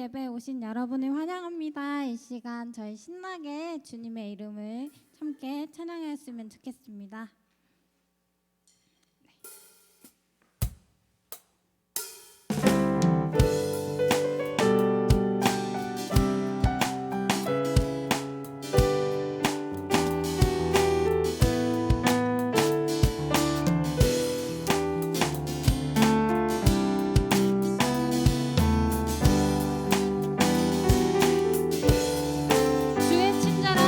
예배에 오신 여러분을 환영합니다. 이 시간 저희 신나게 주님의 이름을 함께 찬양했으면 좋겠습니다. 주의 친절한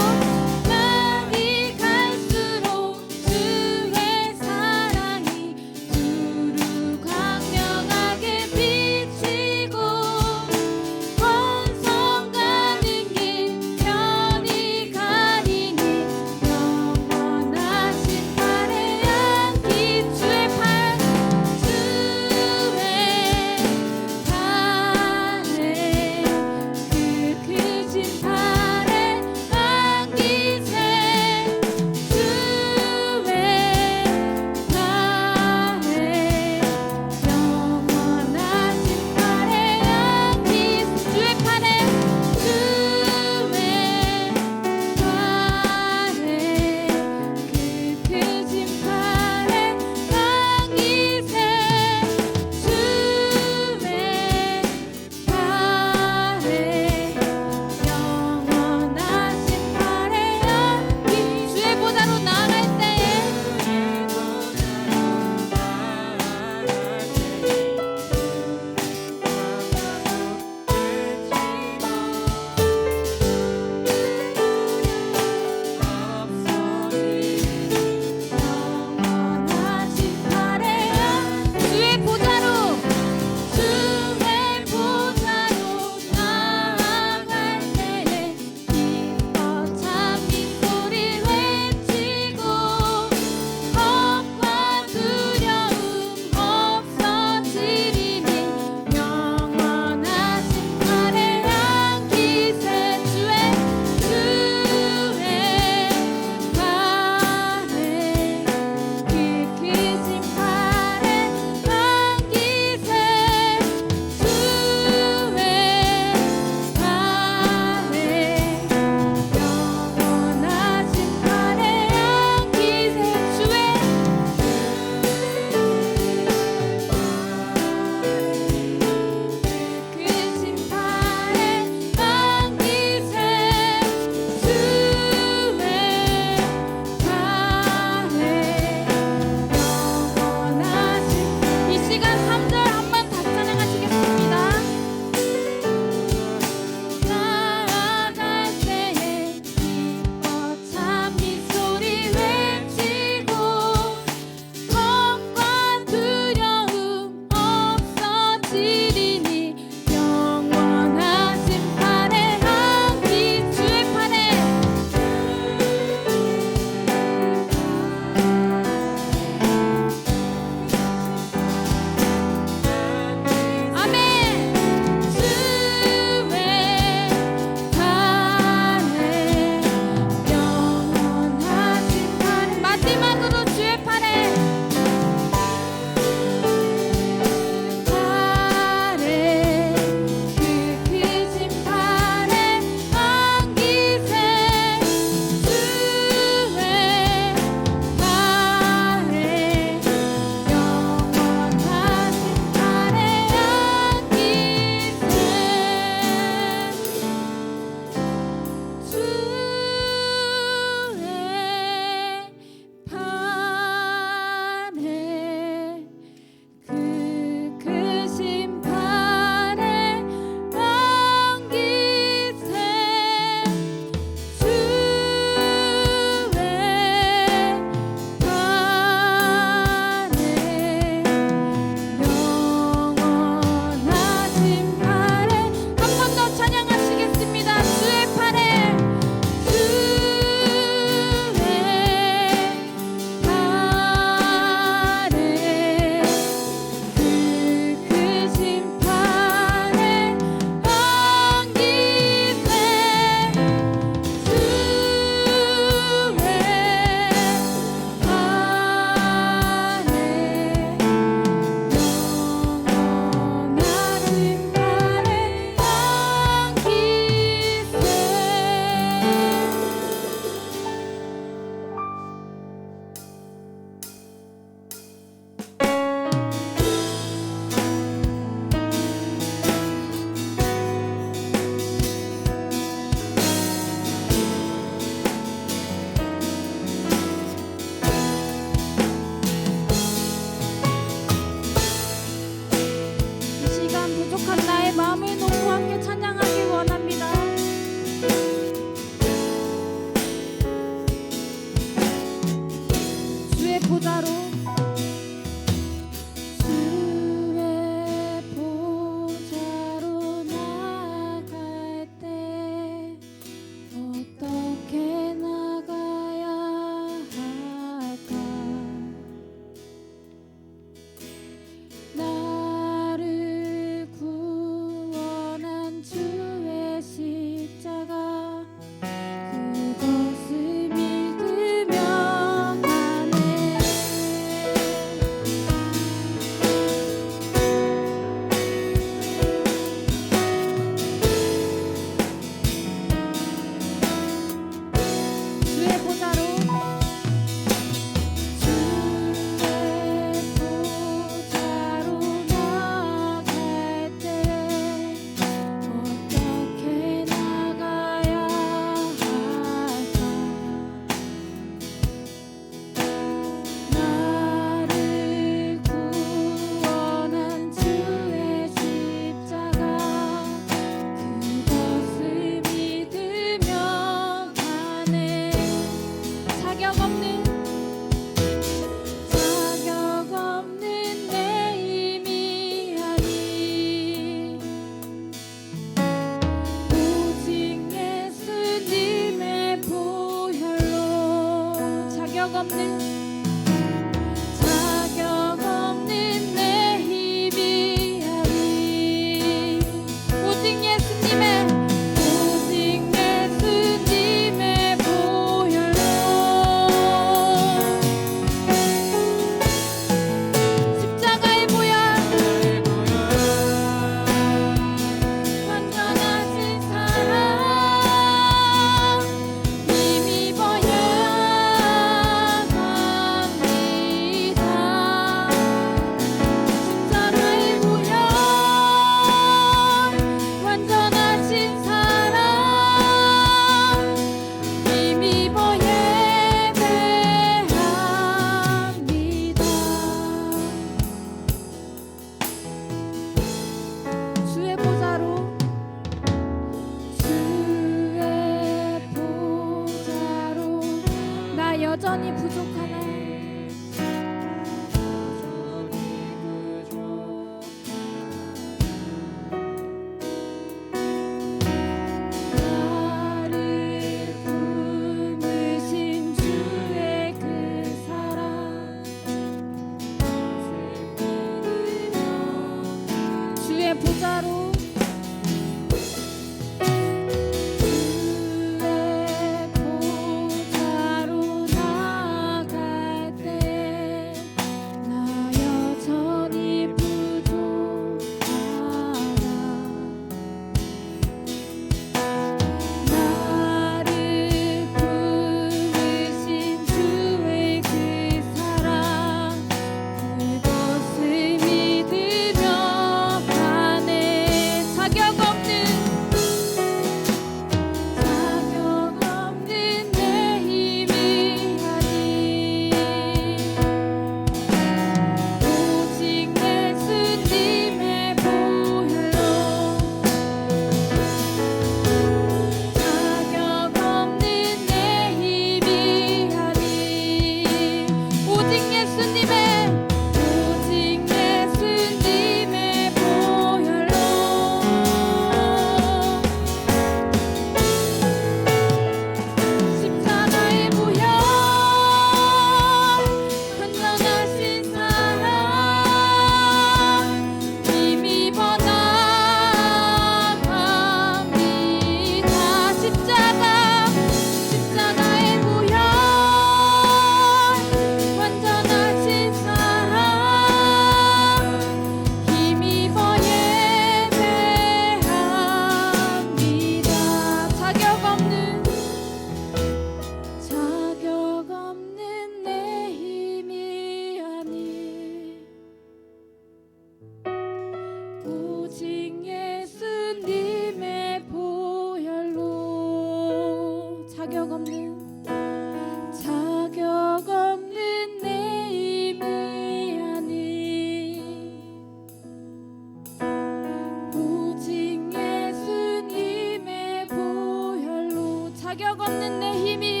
자격 없는 내 힘이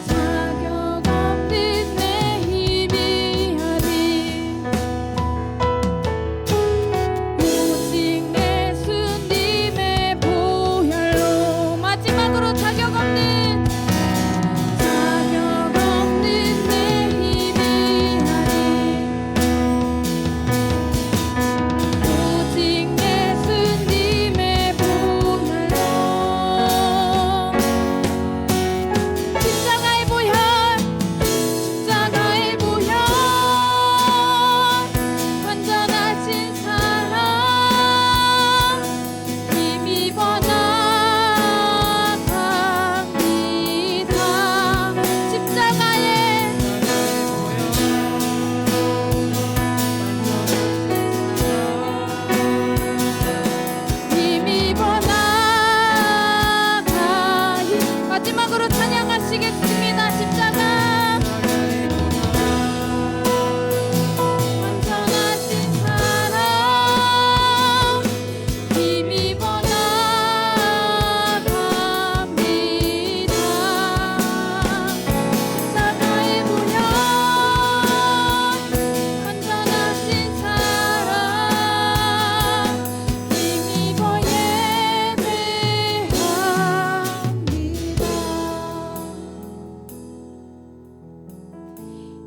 자격 없는 내 힘이 아니 오직 예수님의 보혈로 마지막으로 자격 없는 내 힘이 아니 오직 예수님의 보혈로 십자가의 보혈 십자가의 보혈 완전하신 사랑 힘입어 나갑니다 십자가의 힘입어 나가 마지막으로 찬양하시겠습니다. 십자가 완전하신 사랑 힘입어 나갑니다 십자가의 보혈 완전하신 사랑 힘입어 예배합니다.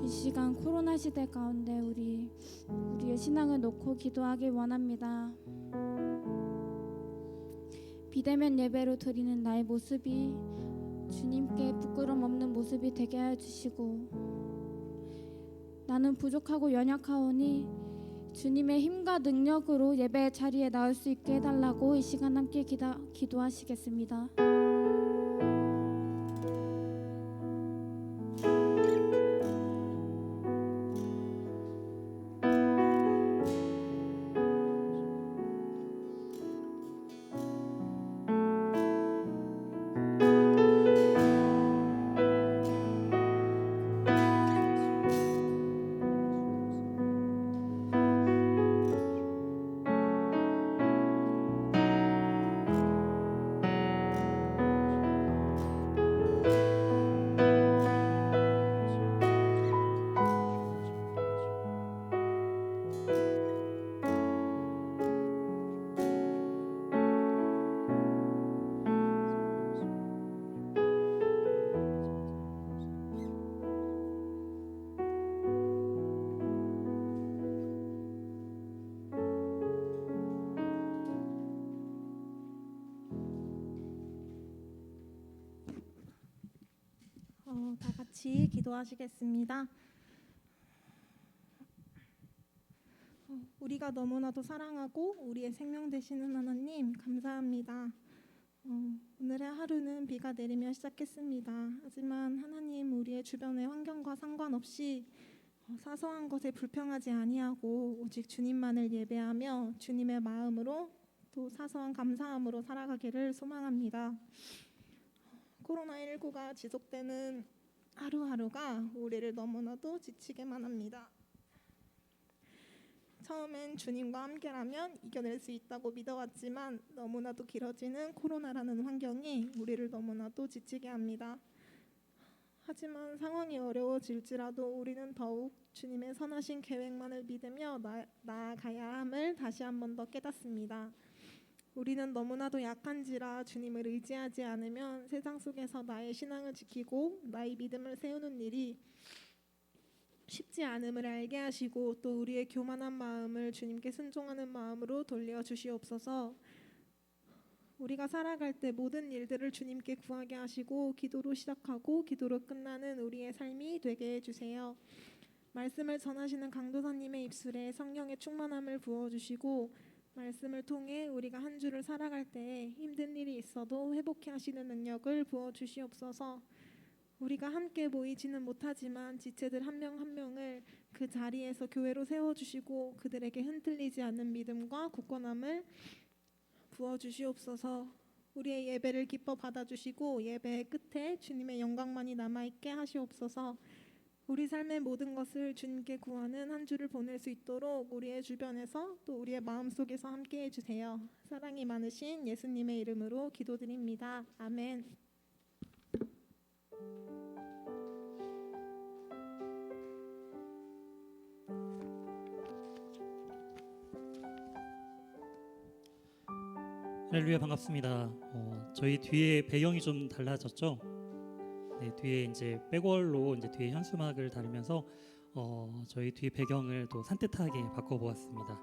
이 시간 코로나 시대 가운데 우리의 신앙을 놓고 기도하길 원합니다. 비대면 예배로 드리는 나의 모습이 주님께 부끄럼 없는 모습이 되게 하여 주시고 나는 부족하고 연약하오니 주님의 힘과 능력으로 예배의 자리에 나올 수 있게 해달라고 이 시간 함께 기도하시겠습니다. 다 같이 기도하시겠습니다. 우리가 너무나도 사랑하고 우리의 생명 되시는 하나님 감사합니다. 오늘의 하루는 비가 내리며 시작했습니다. 하지만 하나님 우리의 주변의 환경과 상관없이 사소한 것에 불평하지 아니하고 오직 주님만을 예배하며 주님의 마음으로 또 사소한 감사함으로 살아가기를 소망합니다. 코로나19가 지속되는 하루하루가 우리를 너무나도 지치게만 합니다. 처음엔 주님과 함께라면 이겨낼 수 있다고 믿어왔지만 너무나도 길어지는 코로나라는 환경이 우리를 너무나도 지치게 합니다. 하지만 상황이 어려워질지라도 우리는 더욱 주님의 선하신 계획만을 믿으며 나아가야 함을 다시 한 번 더 깨닫습니다. 우리는 너무나도 약한지라 주님을 의지하지 않으면 세상 속에서 나의 신앙을 지키고 나의 믿음을 세우는 일이 쉽지 않음을 알게 하시고 또 우리의 교만한 마음을 주님께 순종하는 마음으로 돌려 주시옵소서. 우리가 살아갈 때 모든 일들을 주님께 구하게 하시고 기도로 시작하고 기도로 끝나는 우리의 삶이 되게 해주세요. 말씀을 전하시는 강도사님의 입술에 성령의 충만함을 부어주시고 말씀을 통해 우리가 한 주를 살아갈 때 힘든 일이 있어도 회복해 하시는 능력을 부어주시옵소서. 우리가 함께 모이지는 못하지만 지체들 한 명 한 명을 그 자리에서 교회로 세워주시고 그들에게 흔들리지 않는 믿음과 굳건함을 부어주시옵소서. 우리의 예배를 기뻐 받아주시고 예배의 끝에 주님의 영광만이 남아있게 하시옵소서. 우리 삶의 모든 것을 주님께 구하는 한 주를 보낼 수 있도록 우리의 주변에서 또 우리의 마음속에서 함께 해주세요. 사랑이 많으신 예수님의 이름으로 기도드립니다. 아멘. 할렐루야, 반갑습니다. 저희 뒤에 배경이 좀 달라졌죠? 네, 뒤에 이제 백월로 이제 뒤에 현수막을 달으면서 저희 뒤 배경을 또 산뜻하게 바꿔보았습니다.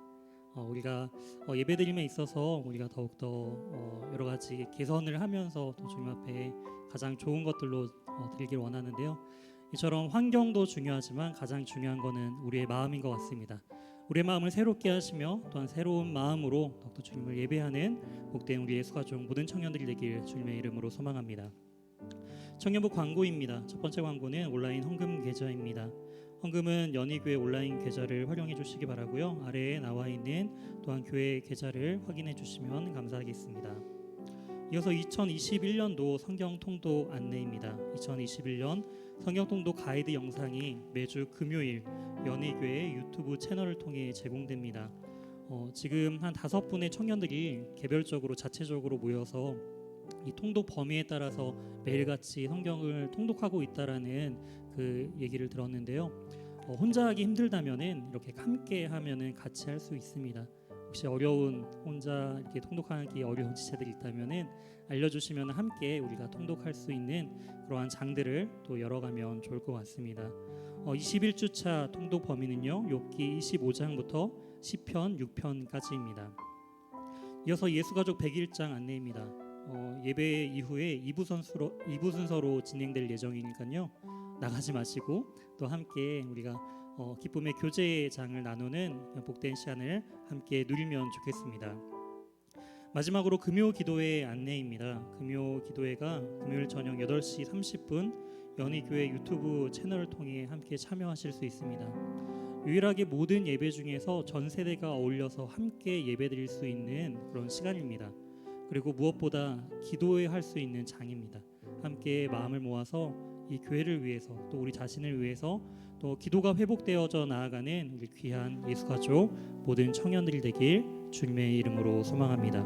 우리가 예배드림에 있어서 우리가 더욱더 여러 가지 개선을 하면서 또 주님 앞에 가장 좋은 것들로 드리길 원하는데요. 이처럼 환경도 중요하지만 가장 중요한 거는 우리의 마음인 것 같습니다. 우리의 마음을 새롭게 하시며 또한 새로운 마음으로 더욱더 주님을 예배하는 복된 우리 예수가족 모든 청년들이 되길 주님의 이름으로 소망합니다. 청년부 광고입니다. 첫 번째 광고는 온라인 헌금 계좌입니다. 헌금은 연희교회 온라인 계좌를 활용해 주시기 바라고요. 아래에 나와 있는 또한 교회 계좌를 확인해 주시면 감사하겠습니다. 이어서 2021년도 성경 통독 안내입니다. 2021년 성경 통독 가이드 영상이 매주 금요일 연희교회 유튜브 채널을 통해 제공됩니다. 지금 한 5분의 청년들이 개별적으로 자체적으로 모여서 이 통독 범위에 따라서 매일같이 성경을 통독하고 있다라는 그 얘기를 들었는데요. 혼자 하기 힘들다면은 이렇게 함께 하면은 같이 할 수 있습니다. 혹시 혼자 이렇게 통독하기 어려운 지체들이 있다면은 알려주시면 함께 우리가 통독할 수 있는 그러한 장들을 또 열어가면 좋을 것 같습니다. 21주차 통독 범위는요, 욥기 25장부터 시편 6편까지입니다. 이어서 예수가족 101장 안내입니다. 예배 이후에 2부 순서로 진행될 예정이니까요, 나가지 마시고 또 함께 우리가 기쁨의 교제장을 나누는 복된 시간을 함께 누리면 좋겠습니다. 마지막으로 금요 기도회 안내입니다. 금요 기도회가 금요일 저녁 8시 30분 연희교회 유튜브 채널을 통해 함께 참여하실 수 있습니다. 유일하게 모든 예배 중에서 전 세대가 어울려서 함께 예배드릴 수 있는 그런 시간입니다. 그리고 무엇보다 기도할 수 있는 장입니다. 함께 마음을 모아서 이 교회를 위해서 또 우리 자신을 위해서 또 기도가 회복되어져 나아가는 우리 귀한 예수가족 모든 청년들이 되길 주님의 이름으로 소망합니다.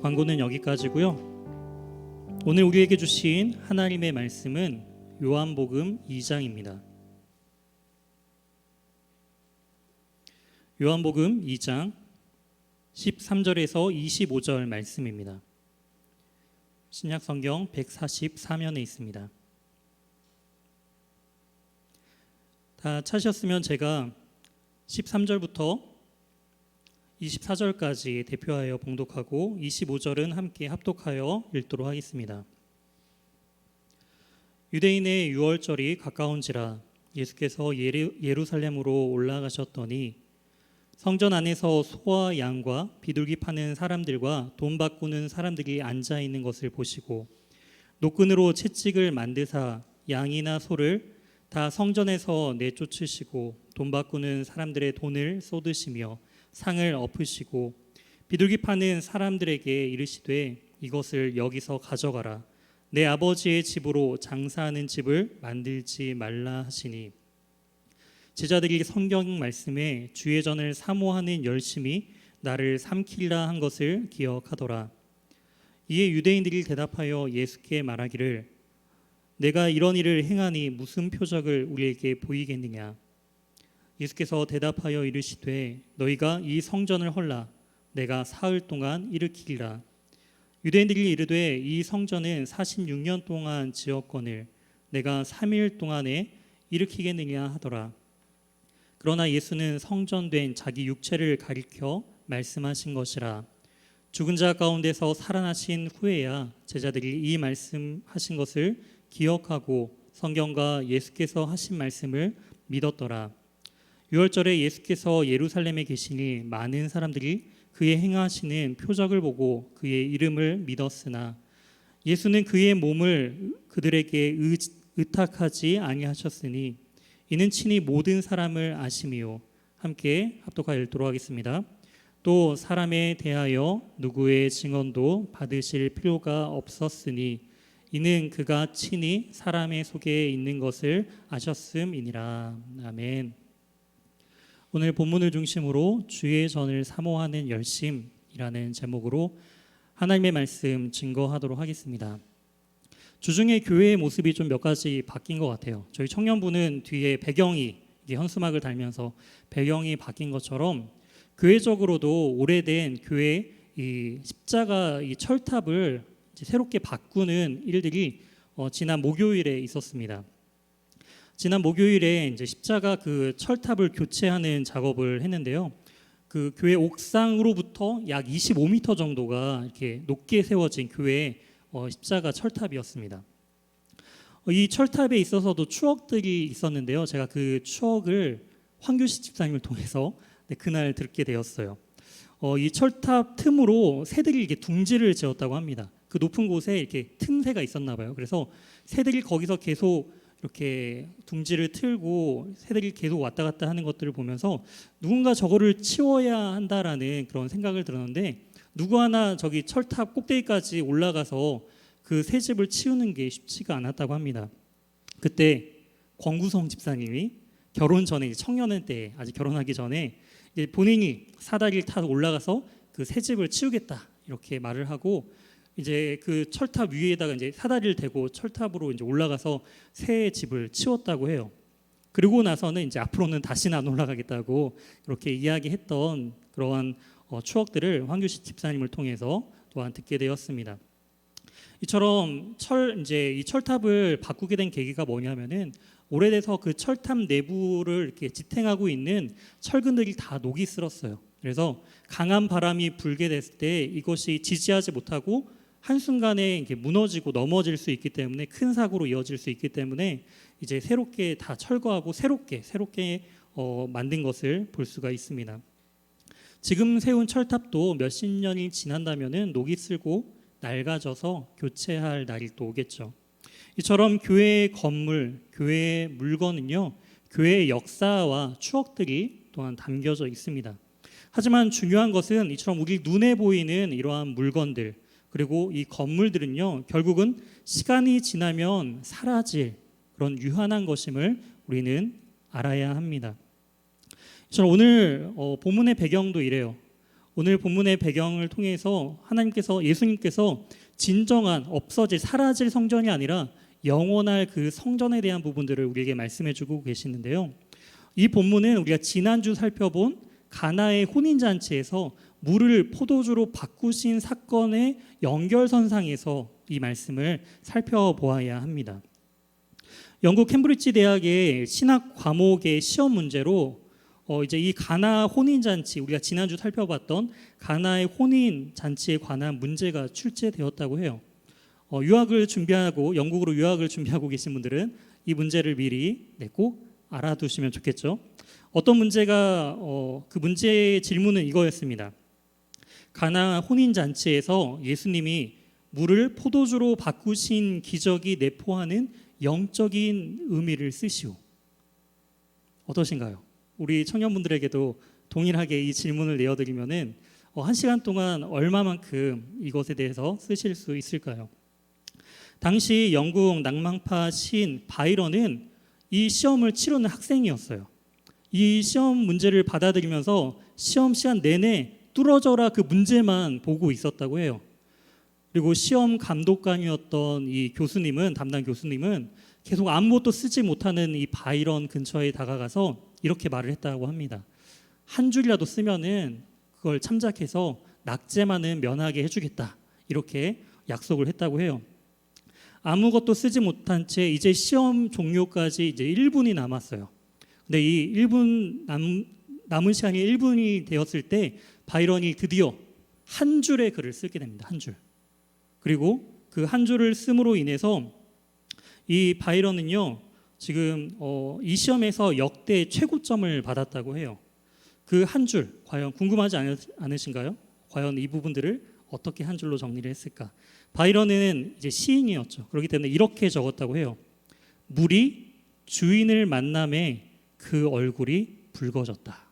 광고는 여기까지고요. 오늘 우리에게 주신 하나님의 말씀은 요한복음 2장입니다. 요한복음 2장 13절에서 25절 말씀입니다. 신약성경 144면에 있습니다. 다 찾으셨으면 제가 13절부터 24절까지 대표하여 봉독하고 25절은 함께 합독하여 읽도록 하겠습니다. 유대인의 유월절이 가까운지라 예수께서 예루살렘으로 올라가셨더니 성전 안에서 소와 양과 비둘기 파는 사람들과 돈 바꾸는 사람들이 앉아 있는 것을 보시고 노끈으로 채찍을 만드사 양이나 소를 다 성전에서 내쫓으시고 돈 바꾸는 사람들의 돈을 쏟으시며 상을 엎으시고 비둘기 파는 사람들에게 이르시되 이것을 여기서 가져가라. 내 아버지의 집으로 장사하는 집을 만들지 말라 하시니 제자들이 성경 말씀에 주의 전을 사모하는 열심이 나를 삼키리라 한 것을 기억하더라. 이에 유대인들이 대답하여 예수께 말하기를 내가 이런 일을 행하니 무슨 표적을 우리에게 보이겠느냐. 예수께서 대답하여 이르시되 너희가 이 성전을 헐라 내가 사흘 동안 일으키리라. 유대인들이 이르되 이 성전은 46년 동안 지었거늘 내가 3일 동안에 일으키겠느냐 하더라. 그러나 예수는 성전된 자기 육체를 가리켜 말씀하신 것이라. 죽은 자 가운데서 살아나신 후에야 제자들이 이 말씀하신 것을 기억하고 성경과 예수께서 하신 말씀을 믿었더라. 유월절에 예수께서 예루살렘에 계시니 많은 사람들이 그의 행하시는 표적을 보고 그의 이름을 믿었으나 예수는 그의 몸을 그들에게 의탁하지 아니하셨으니 이는 친히 모든 사람을 아심이요. 함께 합독하여 읽도록 하겠습니다. 또 사람에 대하여 누구의 증언도 받으실 필요가 없었으니 이는 그가 친히 사람의 속에 있는 것을 아셨음이니라. 아멘. 오늘 본문을 중심으로 주의 전을 사모하는 열심이라는 제목으로 하나님의 말씀 증거하도록 하겠습니다. 주중에 교회의 모습이 좀 몇 가지 바뀐 것 같아요. 저희 청년부는 뒤에 배경이 이게 현수막을 달면서 배경이 바뀐 것처럼 교회적으로도 오래된 교회 이 십자가 이 철탑을 이제 새롭게 바꾸는 일들이 지난 목요일에 있었습니다. 지난 목요일에 이제 십자가 그 철탑을 교체하는 작업을 했는데요. 그 교회 옥상으로부터 약 25m 정도가 이렇게 높게 세워진 교회의 십자가 철탑이었습니다. 이 철탑에 있어서도 추억들이 있었는데요. 제가 그 추억을 황규식 집사님을 통해서 그날 듣게 되었어요. 이 철탑 틈으로 새들이 이렇게 둥지를 지었다고 합니다. 그 높은 곳에 이렇게 틈새가 있었나 봐요. 그래서 새들이 거기서 계속 이렇게 둥지를 틀고 새들이 계속 왔다 갔다 하는 것들을 보면서 누군가 저거를 치워야 한다라는 그런 생각을 들었는데 누구 하나 저기 철탑 꼭대기까지 올라가서 그 새집을 치우는 게 쉽지가 않았다고 합니다. 그때 권구성 집사님이 결혼 전에 청년의 때 아직 결혼하기 전에 이제 본인이 사다리를 타고 올라가서 그 새집을 치우겠다 이렇게 말을 하고 이제 그 철탑 위에다가 이제 사다리를 대고 철탑으로 이제 올라가서 새 집을 치웠다고 해요. 그리고 나서는 이제 앞으로는 다시는 안 올라가겠다고 이렇게 이야기했던 그러한 추억들을 황규식 집사님을 통해서 또한 듣게 되었습니다. 이처럼 이제 이 철탑을 바꾸게 된 계기가 뭐냐면은 오래돼서 그 철탑 내부를 이렇게 지탱하고 있는 철근들이 다 녹이 슬었어요. 그래서 강한 바람이 불게 됐을 때 이것이 지지하지 못하고 한순간에 이렇게 무너지고 넘어질 수 있기 때문에 큰 사고로 이어질 수 있기 때문에 이제 새롭게 다 철거하고 새롭게 만든 것을 볼 수가 있습니다. 지금 세운 철탑도 몇십 년이 지난다면은 녹이 슬고 낡아져서 교체할 날이 또 오겠죠. 이처럼 교회의 건물, 교회의 물건은요, 교회의 역사와 추억들이 또한 담겨져 있습니다. 하지만 중요한 것은 이처럼 우리 눈에 보이는 이러한 물건들 그리고 이 건물들은요, 결국은 시간이 지나면 사라질 그런 유한한 것임을 우리는 알아야 합니다. 이처럼 오늘 본문의 배경도 이래요. 오늘 본문의 배경을 통해서 예수님께서 진정한 없어질 사라질 성전이 아니라 영원할 그 성전에 대한 부분들을 우리에게 말씀해주고 계시는데요. 이 본문은 우리가 지난주 살펴본 가나의 혼인잔치에서 물을 포도주로 바꾸신 사건의 연결선상에서 이 말씀을 살펴보아야 합니다. 영국 캠브리지 대학의 신학 과목의 시험 문제로 이제 이 가나 혼인잔치 우리가 지난주 살펴봤던 가나의 혼인잔치에 관한 문제가 출제되었다고 해요. 유학을 준비하고 영국으로 유학을 준비하고 계신 분들은 이 문제를 미리 꼭 알아두시면 좋겠죠. 어떤 문제가 그 문제의 질문은 이거였습니다. 가나 혼인잔치에서 예수님이 물을 포도주로 바꾸신 기적이 내포하는 영적인 의미를 쓰시오. 어떠신가요? 우리 청년분들에게도 동일하게 이 질문을 내어드리면은 1시간 동안 얼마만큼 이것에 대해서 쓰실 수 있을까요? 당시 영국 낭만파 시인 바이런은 이 시험을 치르는 학생이었어요. 이 시험 문제를 받아들이면서 시험 시간 내내 뚫어져라 그 문제만 보고 있었다고 해요. 그리고 시험 감독관이었던 이 담당 교수님은 계속 아무것도 쓰지 못하는 이 바이런 근처에 다가가서 이렇게 말을 했다고 합니다. 한 줄이라도 쓰면은 그걸 참작해서 낙제만은 면하게 해주겠다. 이렇게 약속을 했다고 해요. 아무것도 쓰지 못한 채 이제 시험 종료까지 이제 1분이 남았어요. 근데 이 1분 남은 시간이 1분이 되었을 때 바이런이 드디어 한 줄의 글을 쓰게 됩니다. 한 줄. 그리고 그 한 줄을 씀으로 인해서 이 바이런은요 지금 이 시험에서 역대 최고점을 받았다고 해요. 그 한 줄 과연 궁금하지 않으신가요? 과연 이 부분들을 어떻게 한 줄로 정리를 했을까? 바이런은 이제 시인이었죠. 그렇기 때문에 이렇게 적었다고 해요. 물이 주인을 만남에 그 얼굴이 붉어졌다.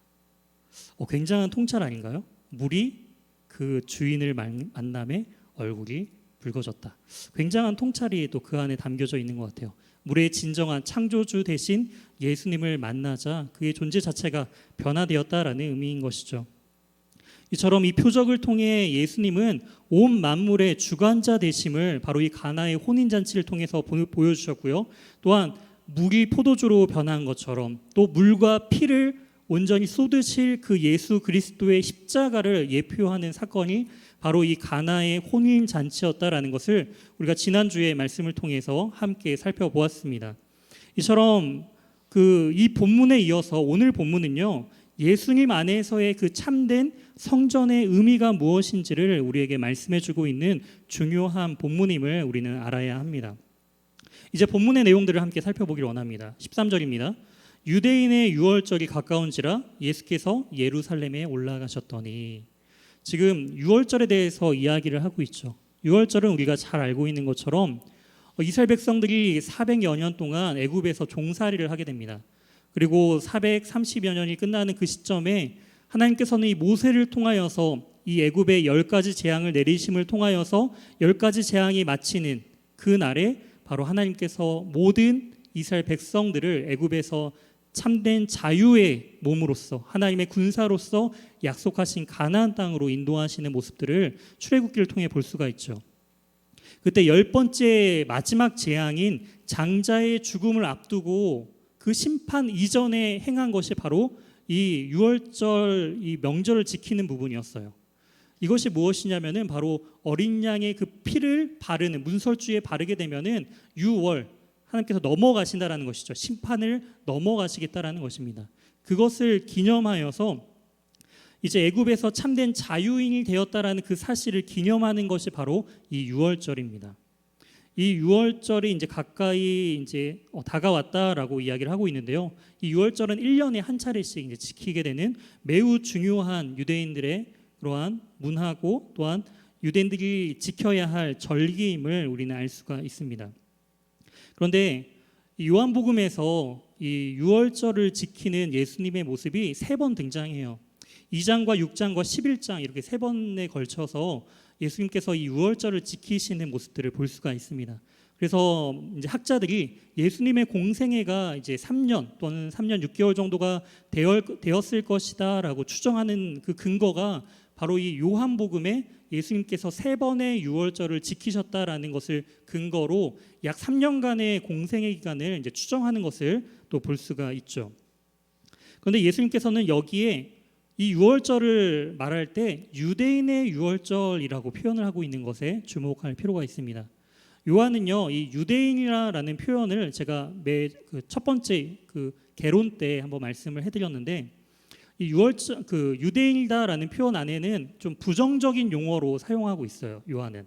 굉장한 통찰 아닌가요? 물이 그 주인을 만남에 얼굴이 붉어졌다. 굉장한 통찰이 또 그 안에 담겨져 있는 것 같아요. 물의 진정한 창조주 대신 예수님을 만나자 그의 존재 자체가 변화되었다라는 의미인 것이죠. 이처럼 이 표적을 통해 예수님은 온 만물의 주관자 되심을 바로 이 가나의 혼인잔치를 통해서 보여주셨고요. 또한 물이 포도주로 변한 것처럼 또 물과 피를 온전히 쏟으실 그 예수 그리스도의 십자가를 예표하는 사건이 바로 이 가나의 혼인잔치였다라는 것을 우리가 지난주에 말씀을 통해서 함께 살펴보았습니다. 이처럼 이 본문에 이어서 오늘 본문은요, 예수님 안에서의 그 참된 성전의 의미가 무엇인지를 우리에게 말씀해주고 있는 중요한 본문임을 우리는 알아야 합니다. 이제 본문의 내용들을 함께 살펴보기를 원합니다. 13절입니다. 유대인의 유월절이 가까운지라 예수께서 예루살렘에 올라가셨더니. 지금 유월절에 대해서 이야기를 하고 있죠. 유월절은 우리가 잘 알고 있는 것처럼 이스라엘 백성들이 400여 년 동안 애굽에서 종살이를 하게 됩니다. 그리고 430여 년이 끝나는 그 시점에 하나님께서는 이 모세를 통하여서 이 애굽의 10가지 재앙을 내리심을 통하여서 10가지 재앙이 마치는 그 날에 바로 하나님께서 모든 이스라엘 백성들을 애굽에서 참된 자유의 몸으로서 하나님의 군사로서 약속하신 가나안 땅으로 인도하시는 모습들을 출애굽기를 통해 볼 수가 있죠. 그때 10번째 마지막 재앙인 장자의 죽음을 앞두고 그 심판 이전에 행한 것이 바로 이 유월절 이 명절을 지키는 부분이었어요. 이것이 무엇이냐면은 바로 어린 양의 그 피를 바르는 문설주에 바르게 되면은 유월 하나님께서 넘어가신다라는 것이죠. 심판을 넘어가시겠다라는 것입니다. 그것을 기념하여서 이제 애굽에서 참된 자유인이 되었다라는 그 사실을 기념하는 것이 바로 이 유월절입니다. 이 유월절이 이제 가까이 이제 다가왔다라고 이야기를 하고 있는데요. 이 유월절은 1년에 한 차례씩 이제 지키게 되는 매우 중요한 유대인들의 그러한 문화고 또한 유대인들이 지켜야 할 절기임을 우리는 알 수가 있습니다. 그런데 요한복음에서 이 유월절을 지키는 예수님의 모습이 3번 등장해요. 2장과 6장과 11장 이렇게 3번에 걸쳐서 예수님께서 이 유월절을 지키시는 모습들을 볼 수가 있습니다. 그래서 이제 학자들이 예수님의 공생애가 이제 3년 또는 3년 6개월 정도가 되었을 것이다라고 추정하는 그 근거가 바로 이 요한복음에 예수님께서 3번의 유월절을 지키셨다라는 것을 근거로 약 3년간의 공생애 기간을 이제 추정하는 것을 또 볼 수가 있죠. 그런데 예수님께서는 여기에 이 유월절을 말할 때 유대인의 유월절이라고 표현을 하고 있는 것에 주목할 필요가 있습니다. 요한은요, 이 유대인이라는 표현을 제가 첫 번째 그 개론 때 한번 말씀을 해드렸는데, 이 유월절 그 유대인이다라는 표현 안에는 좀 부정적인 용어로 사용하고 있어요. 요한은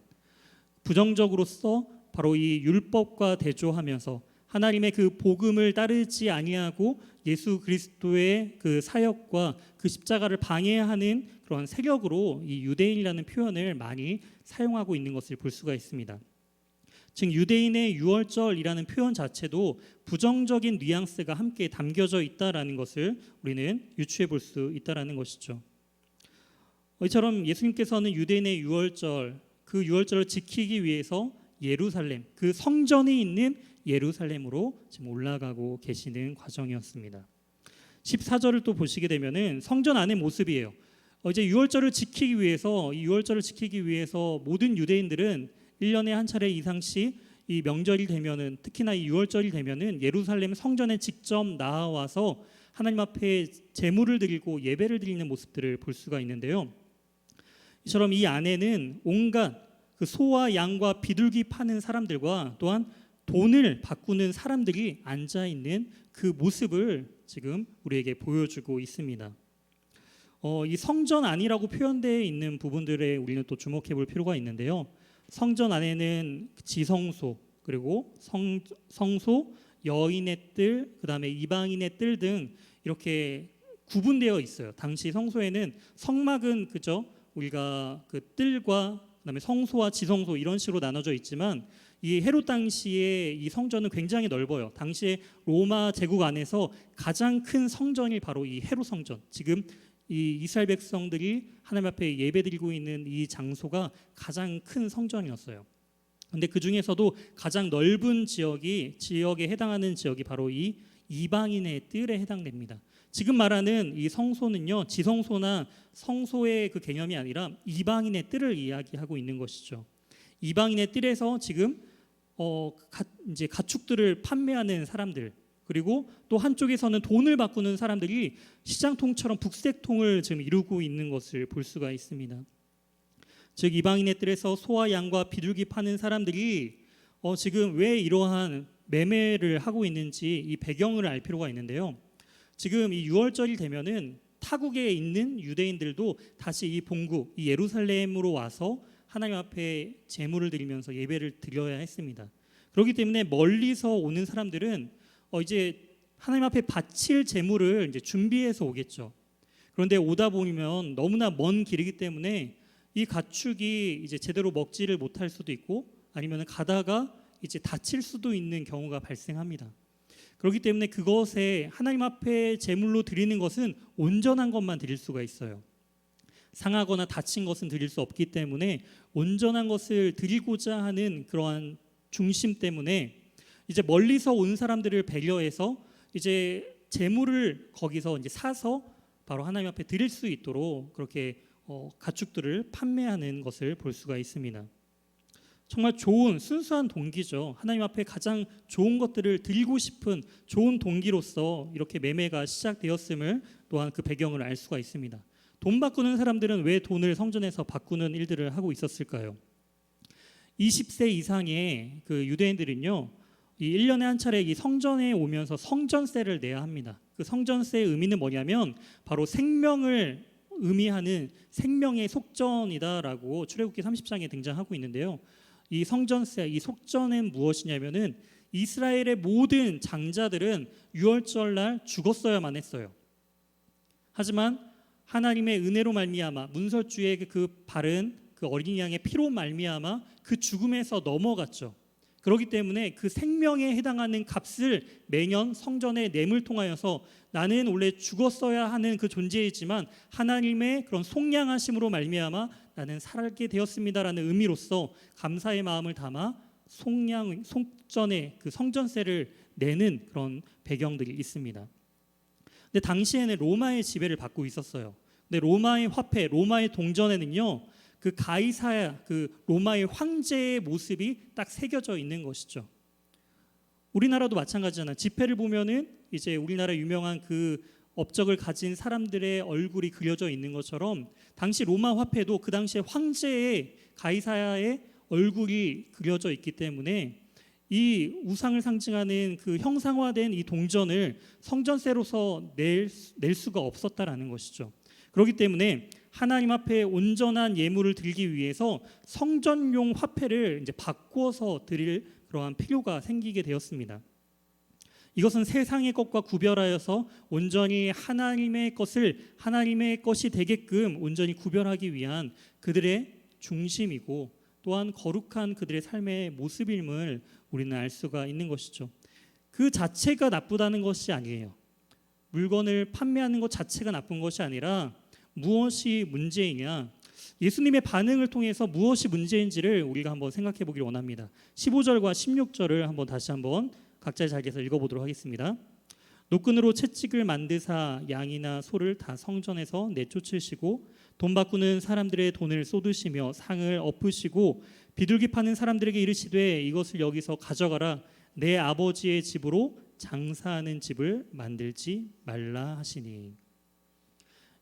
부정적으로서 바로 이 율법과 대조하면서 하나님의 그 복음을 따르지 아니하고 예수 그리스도의 그 사역과 그 십자가를 방해하는 그런 세력으로 이 유대인이라는 표현을 많이 사용하고 있는 것을 볼 수가 있습니다. 즉 유대인의 유월절이라는 표현 자체도 부정적인 뉘앙스가 함께 담겨져 있다라는 것을 우리는 유추해 볼 수 있다라는 것이죠. 이처럼 예수님께서는 유대인의 유월절, 그 유월절을 지키기 위해서 예루살렘, 그 성전이 있는 예루살렘으로 지금 올라가고 계시는 과정이었습니다. 14절을 또 보시게 되면은 성전 안의 모습이에요. 이제 유월절을 지키기 위해서 이 유월절을 지키기 위해서 모든 유대인들은 1년에 한 차례 이상씩 이 명절이 되면은 특히나 이 유월절이 되면은 예루살렘 성전에 직접 나와서 하나님 앞에 제물을 드리고 예배를 드리는 모습들을 볼 수가 있는데요. 이처럼 이 안에는 온갖 그 소와 양과 비둘기 파는 사람들과 또한 돈을 바꾸는 사람들이 앉아 있는 그 모습을 지금 우리에게 보여주고 있습니다. 이 성전 안이라고 표현되어 있는 부분들에 우리는 또 주목해 볼 필요가 있는데요. 성전 안에는 지성소, 그리고 성소, 여인의 뜰, 그다음에 이방인의 뜰 등 이렇게 구분되어 있어요. 당시 성소에는 성막은 그죠? 우리가 그 뜰과 그다음에 성소와 지성소 이런 식으로 나눠져 있지만 이 헤롯 당시에 이 성전은 굉장히 넓어요. 당시에 로마 제국 안에서 가장 큰 성전이 바로 이 헤롯 성전. 지금 이 이스라엘 백성들이 하나님 앞에 예배드리고 있는 이 장소가 가장 큰 성전이었어요. 근데 그 중에서도 가장 넓은 지역에 해당하는 지역이 바로 이 이방인의 뜰에 해당됩니다. 지금 말하는 이 성소는요, 지성소나 성소의 그 개념이 아니라 이방인의 뜰을 이야기하고 있는 것이죠. 이방인의 뜰에서 지금 이제 가축들을 판매하는 사람들, 그리고 또 한쪽에서는 돈을 바꾸는 사람들이 시장통처럼 북새통을 지금 이루고 있는 것을 볼 수가 있습니다. 즉 이방인의 뜰에서 소와 양과 비둘기 파는 사람들이 지금 왜 이러한 매매를 하고 있는지 이 배경을 알 필요가 있는데요. 지금 이 6월절이 되면은 타국에 있는 유대인들도 다시 이 본국, 이 예루살렘으로 와서 하나님 앞에 제물을 드리면서 예배를 드려야 했습니다. 그렇기 때문에 멀리서 오는 사람들은 이제 하나님 앞에 바칠 제물을 이제 준비해서 오겠죠. 그런데 오다 보면 너무나 먼 길이기 때문에 이 가축이 이제 제대로 먹지를 못할 수도 있고 아니면 가다가 이제 다칠 수도 있는 경우가 발생합니다. 그렇기 때문에 그것에 하나님 앞에 제물로 드리는 것은 온전한 것만 드릴 수가 있어요. 상하거나 다친 것은 드릴 수 없기 때문에 온전한 것을 드리고자 하는 그러한 중심 때문에 이제 멀리서 온 사람들을 배려해서 이제 제물을 거기서 이제 사서 바로 하나님 앞에 드릴 수 있도록 그렇게 가축들을 판매하는 것을 볼 수가 있습니다. 정말 좋은 순수한 동기죠. 하나님 앞에 가장 좋은 것들을 드리고 싶은 좋은 동기로서 이렇게 매매가 시작되었음을 또한 그 배경을 알 수가 있습니다. 돈 바꾸는 사람들은 왜 돈을 성전에서 바꾸는 일들을 하고 있었을까요? 20세 이상의 그 유대인들은요, 이 1년에 한 차례 이 성전에 오면서 성전세를 내야 합니다. 그 성전세의 의미는 뭐냐면 바로 생명을 의미하는 생명의 속전이다라고 출애굽기 30장에 등장하고 있는데요. 이 성전세, 이 속전은 무엇이냐면은 이스라엘의 모든 장자들은 유월절날 죽었어야만 했어요. 하지만 하나님의 은혜로 말미암아 문설주의 그 바른 그 어린 양의 피로 말미암아 그 죽음에서 넘어갔죠. 그렇기 때문에 그 생명에 해당하는 값을 매년 성전에 내물 통하여서 나는 원래 죽었어야 하는 그 존재이지만 하나님의 그런 속량하심으로 말미암아 나는 살게 되었습니다라는 의미로서 감사의 마음을 담아 속전에 그 성전세를 내는 그런 배경들이 있습니다. 근데 당시에는 로마의 지배를 받고 있었어요. 근데 로마의 화폐, 로마의 동전에는요, 그 가이사야, 그 로마의 황제의 모습이 딱 새겨져 있는 것이죠. 우리나라도 마찬가지잖아요. 지폐를 보면은 이제 우리나라 유명한 그 업적을 가진 사람들의 얼굴이 그려져 있는 것처럼 당시 로마 화폐도 그 당시에 황제의 가이사야의 얼굴이 그려져 있기 때문에 이 우상을 상징하는 그 형상화된 이 동전을 성전세로서 낼 수가 없었다라는 것이죠. 그렇기 때문에 하나님 앞에 온전한 예물을 드리기 위해서 성전용 화폐를 이제 바꾸어서 드릴 그러한 필요가 생기게 되었습니다. 이것은 세상의 것과 구별하여서 온전히 하나님의 것을 하나님의 것이 되게끔 온전히 구별하기 위한 그들의 중심이고 또한 거룩한 그들의 삶의 모습임을 우리는 알 수가 있는 것이죠. 그 자체가 나쁘다는 것이 아니에요. 물건을 판매하는 것 자체가 나쁜 것이 아니라 무엇이 문제이냐, 예수님의 반응을 통해서 무엇이 문제인지를 우리가 한번 생각해 보기를 원합니다. 15절과 16절을 한번 다시 한번 각자의 자리에서 읽어보도록 하겠습니다. 노끈으로 채찍을 만드사 양이나 소를 다 성전에서 내쫓으시고 돈 바꾸는 사람들의 돈을 쏟으시며 상을 엎으시고 비둘기 파는 사람들에게 이르시되 이것을 여기서 가져가라, 내 아버지의 집으로 장사하는 집을 만들지 말라 하시니.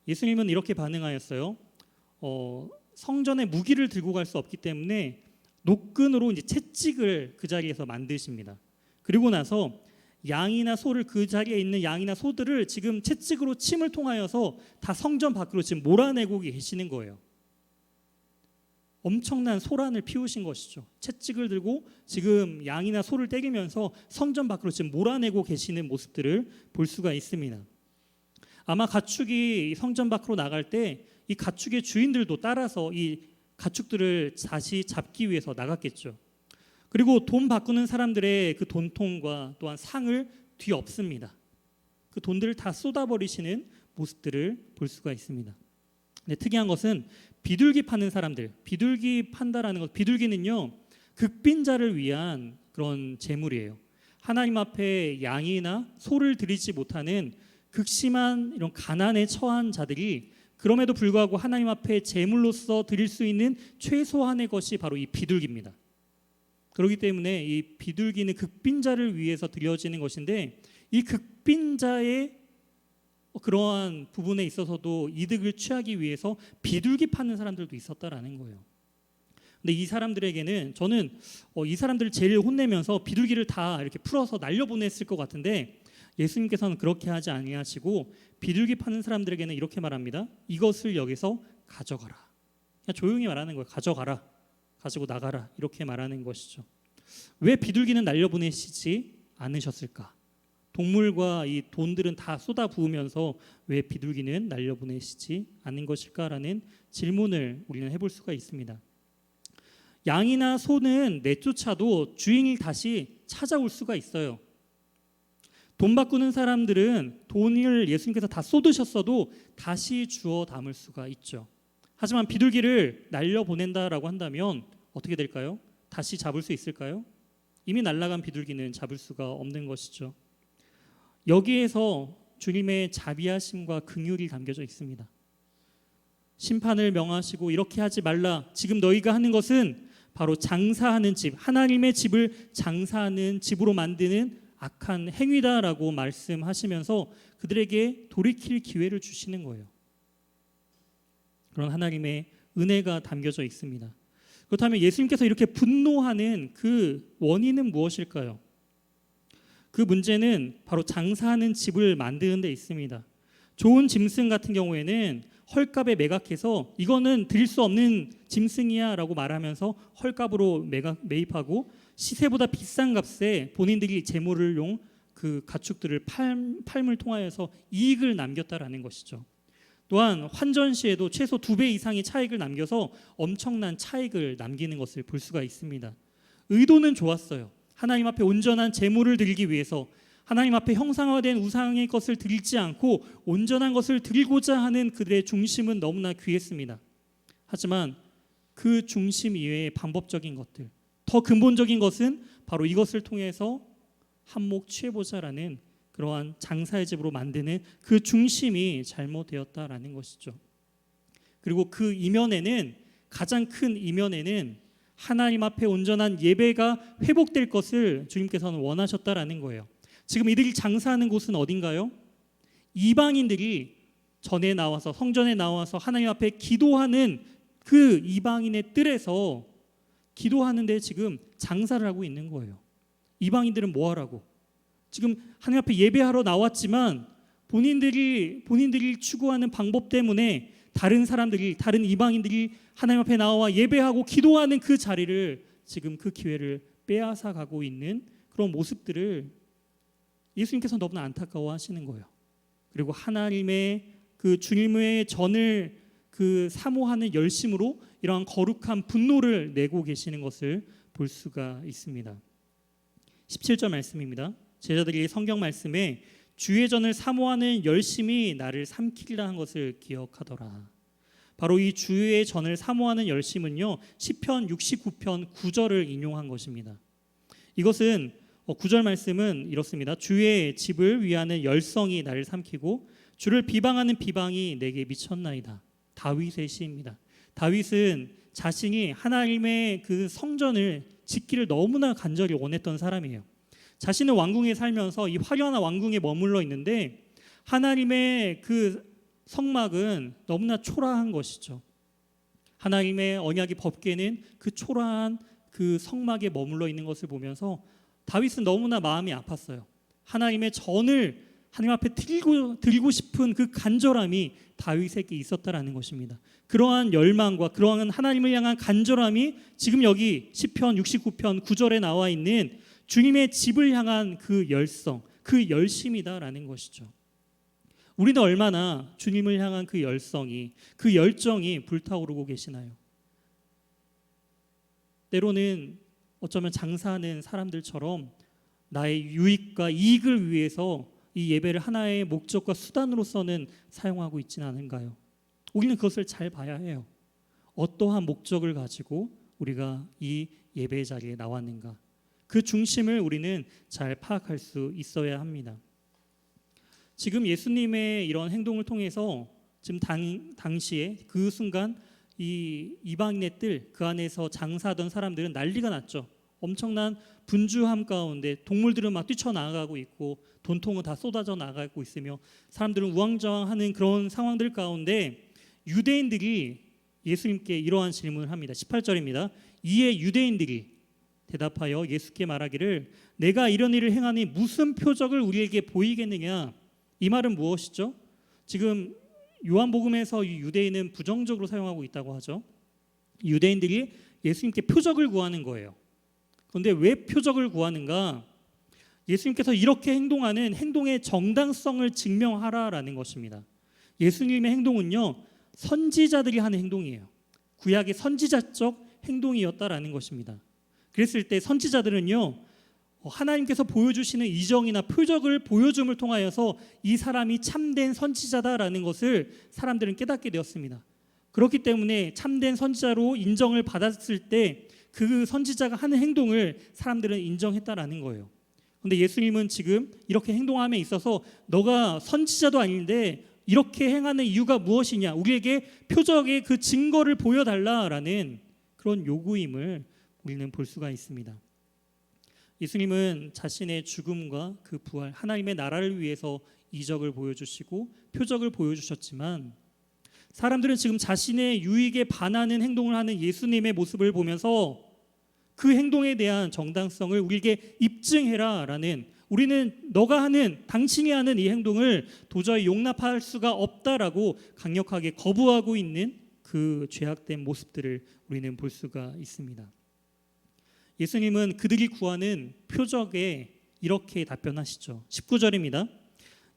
예수님은 이렇게 반응하였어요. 성전에 무기를 들고 갈 수 없기 때문에 노끈으로 이제 채찍을 그 자리에서 만드십니다. 그리고 나서 양이나 소를, 그 자리에 있는 양이나 소들을 지금 채찍으로 침을 통하여서 다 성전 밖으로 지금 몰아내고 계시는 거예요. 엄청난 소란을 피우신 것이죠. 채찍을 들고 지금 양이나 소를 때리면서 성전 밖으로 지금 몰아내고 계시는 모습들을 볼 수가 있습니다. 아마 가축이 성전 밖으로 나갈 때 이 가축의 주인들도 따라서 이 가축들을 다시 잡기 위해서 나갔겠죠. 그리고 돈 바꾸는 사람들의 그 돈통과 또한 상을 뒤엎습니다. 그 돈들을 다 쏟아버리시는 모습들을 볼 수가 있습니다. 근데 특이한 것은 비둘기 파는 사람들, 비둘기 판다라는 것, 비둘기는요 극빈자를 위한 그런 제물이에요. 하나님 앞에 양이나 소를 드리지 못하는 극심한 이런 가난에 처한 자들이 그럼에도 불구하고 하나님 앞에 제물로서 드릴 수 있는 최소한의 것이 바로 이 비둘기입니다. 그렇기 때문에 이 비둘기는 극빈자를 위해서 드려지는 것인데, 이 극빈자의 그러한 부분에 있어서도 이득을 취하기 위해서 비둘기 파는 사람들도 있었다라는 거예요. 근데 이 사람들에게는 저는 이 사람들을 제일 혼내면서 비둘기를 다 이렇게 풀어서 날려보냈을 것 같은데, 예수님께서는 그렇게 하지 아니하시고 비둘기 파는 사람들에게는 이렇게 말합니다. 이것을 여기서 가져가라. 그냥 조용히 말하는 거예요. 가져가라, 가지고 나가라, 이렇게 말하는 것이죠. 왜 비둘기는 날려보내시지 않으셨을까? 동물과 이 돈들은 다 쏟아 부으면서 왜 비둘기는 날려보내시지 않는 것일까라는 질문을 우리는 해볼 수가 있습니다. 양이나 소는 내쫓아도 주인이 다시 찾아올 수가 있어요. 돈 바꾸는 사람들은 돈을 예수님께서 다 쏟으셨어도 다시 주워 담을 수가 있죠. 하지만 비둘기를 날려보낸다라고 한다면 어떻게 될까요? 다시 잡을 수 있을까요? 이미 날아간 비둘기는 잡을 수가 없는 것이죠. 여기에서 주님의 자비하심과 긍휼이 담겨져 있습니다. 심판을 명하시고 이렇게 하지 말라. 지금 너희가 하는 것은 바로 장사하는 집, 하나님의 집을 장사하는 집으로 만드는 악한 행위다라고 말씀하시면서 그들에게 돌이킬 기회를 주시는 거예요. 그런 하나님의 은혜가 담겨져 있습니다. 그렇다면 예수님께서 이렇게 분노하는 그 원인은 무엇일까요? 그 문제는 바로 장사하는 집을 만드는 데 있습니다. 좋은 짐승 같은 경우에는 헐값에 매각해서 이거는 드릴 수 없는 짐승이야 라고 말하면서 헐값으로 매입하고 시세보다 비싼 값에 본인들이 재물을 용 그 가축들을 팔을 통하여서 이익을 남겼다라는 것이죠. 또한 환전 시에도 최소 2배 이상의 차익을 남겨서 엄청난 차익을 남기는 것을 볼 수가 있습니다. 의도는 좋았어요. 하나님 앞에 온전한 제물을 드리기 위해서, 하나님 앞에 형상화된 우상의 것을 드리지 않고 온전한 것을 드리고자 하는 그들의 중심은 너무나 귀했습니다. 하지만 그 중심 이외의 방법적인 것들, 더 근본적인 것은 바로 이것을 통해서 한몫 취해보자라는 그러한 장사의 집으로 만드는 그 중심이 잘못되었다라는 것이죠. 그리고 그 이면에는, 가장 큰 이면에는 하나님 앞에 온전한 예배가 회복될 것을 주님께서는 원하셨다라는 거예요. 지금 이들이 장사하는 곳은 어딘가요? 이방인들이 전에 나와서, 성전에 나와서 하나님 앞에 기도하는 그 이방인의 뜰에서 기도하는데 지금 장사를 하고 있는 거예요. 이방인들은 뭐 하라고? 지금 하나님 앞에 예배하러 나왔지만 본인들이 추구하는 방법 때문에 다른 사람들이, 다른 이방인들이 하나님 앞에 나와 예배하고 기도하는 그 자리를, 지금 그 기회를 빼앗아 가고 있는 그런 모습들을 예수님께서 너무나 안타까워하시는 거예요. 그리고 하나님의 그 주님의 전을 그 사모하는 열심으로 이러한 거룩한 분노를 내고 계시는 것을 볼 수가 있습니다. 17절 말씀입니다. 제자들이 성경 말씀에 주의 전을 사모하는 열심이 나를 삼키리라 한 것을 기억하더라. 바로 이 주의 전을 사모하는 열심은요, 시편 69편 9절을 인용한 것입니다. 이것은 9절 말씀은 이렇습니다. 주의 집을 위하는 열성이 나를 삼키고 주를 비방하는 비방이 내게 미쳤나이다. 다윗의 시입니다. 다윗은 자신이 하나님의 그 성전을 짓기를 너무나 간절히 원했던 사람이에요. 자신은 왕궁에 살면서 이 화려한 왕궁에 머물러 있는데 하나님의 그 성막은 너무나 초라한 것이죠. 하나님의 언약의 법궤는 그 초라한 그 성막에 머물러 있는 것을 보면서 다윗은 너무나 마음이 아팠어요. 하나님의 전을 하나님 앞에 드리고 싶은 그 간절함이 다윗에게 있었다라는 것입니다. 그러한 열망과 그러한 하나님을 향한 간절함이 지금 여기 시편 69편 9절에 나와 있는 주님의 집을 향한 그 열성, 그 열심이다라는 것이죠. 우리는 얼마나 주님을 향한 그 열성이, 그 열정이 불타오르고 계시나요? 때로는 어쩌면 장사하는 사람들처럼 나의 유익과 이익을 위해서 이 예배를 하나의 목적과 수단으로서는 사용하고 있지는 않은가요? 우리는 그것을 잘 봐야 해요. 어떠한 목적을 가지고 우리가 이 예배 자리에 나왔는가? 그 중심을 우리는 잘 파악할 수 있어야 합니다. 지금 예수님의 이런 행동을 통해서 지금 당시에 그 순간 이 이방인의 뜰 그 안에서 장사하던 사람들은 난리가 났죠. 엄청난 분주함 가운데 동물들은 막 뛰쳐나가고 있고 돈통은 다 쏟아져 나가고 있으며 사람들은 우왕좌왕하는 그런 상황들 가운데 유대인들이 예수님께 이러한 질문을 합니다. 18절입니다. 이에 유대인들이 대답하여 예수께 말하기를 내가 이런 일을 행하니 무슨 표적을 우리에게 보이겠느냐. 이 말은 무엇이죠? 지금 요한복음에서 이 유대인은 부정적으로 사용하고 있다고 하죠. 유대인들이 예수님께 표적을 구하는 거예요. 그런데 왜 표적을 구하는가? 예수님께서 이렇게 행동하는 행동의 정당성을 증명하라라는 것입니다. 예수님의 행동은요, 선지자들이 하는 행동이에요. 구약의 선지자적 행동이었다라는 것입니다. 그랬을 때 선지자들은요, 하나님께서 보여주시는 이정이나 표적을 보여줌을 통하여서 이 사람이 참된 선지자다라는 것을 사람들은 깨닫게 되었습니다. 그렇기 때문에 참된 선지자로 인정을 받았을 때 그 선지자가 하는 행동을 사람들은 인정했다라는 거예요. 그런데 예수님은 지금 이렇게 행동함에 있어서 너가 선지자도 아닌데 이렇게 행하는 이유가 무엇이냐, 우리에게 표적의 그 증거를 보여달라라는 그런 요구임을 우리는 볼 수가 있습니다. 예수님은 자신의 죽음과 그 부활, 하나님의 나라를 위해서 이적을 보여주시고 표적을 보여주셨지만 사람들은 지금 자신의 유익에 반하는 행동을 하는 예수님의 모습을 보면서 그 행동에 대한 정당성을 우리에게 입증해라라는, 우리는 너가 하는, 당신이 하는 이 행동을 도저히 용납할 수가 없다라고 강력하게 거부하고 있는 그 죄악된 모습들을 우리는 볼 수가 있습니다. 예수님은 그들이 구하는 표적에 이렇게 답변하시죠. 19절입니다.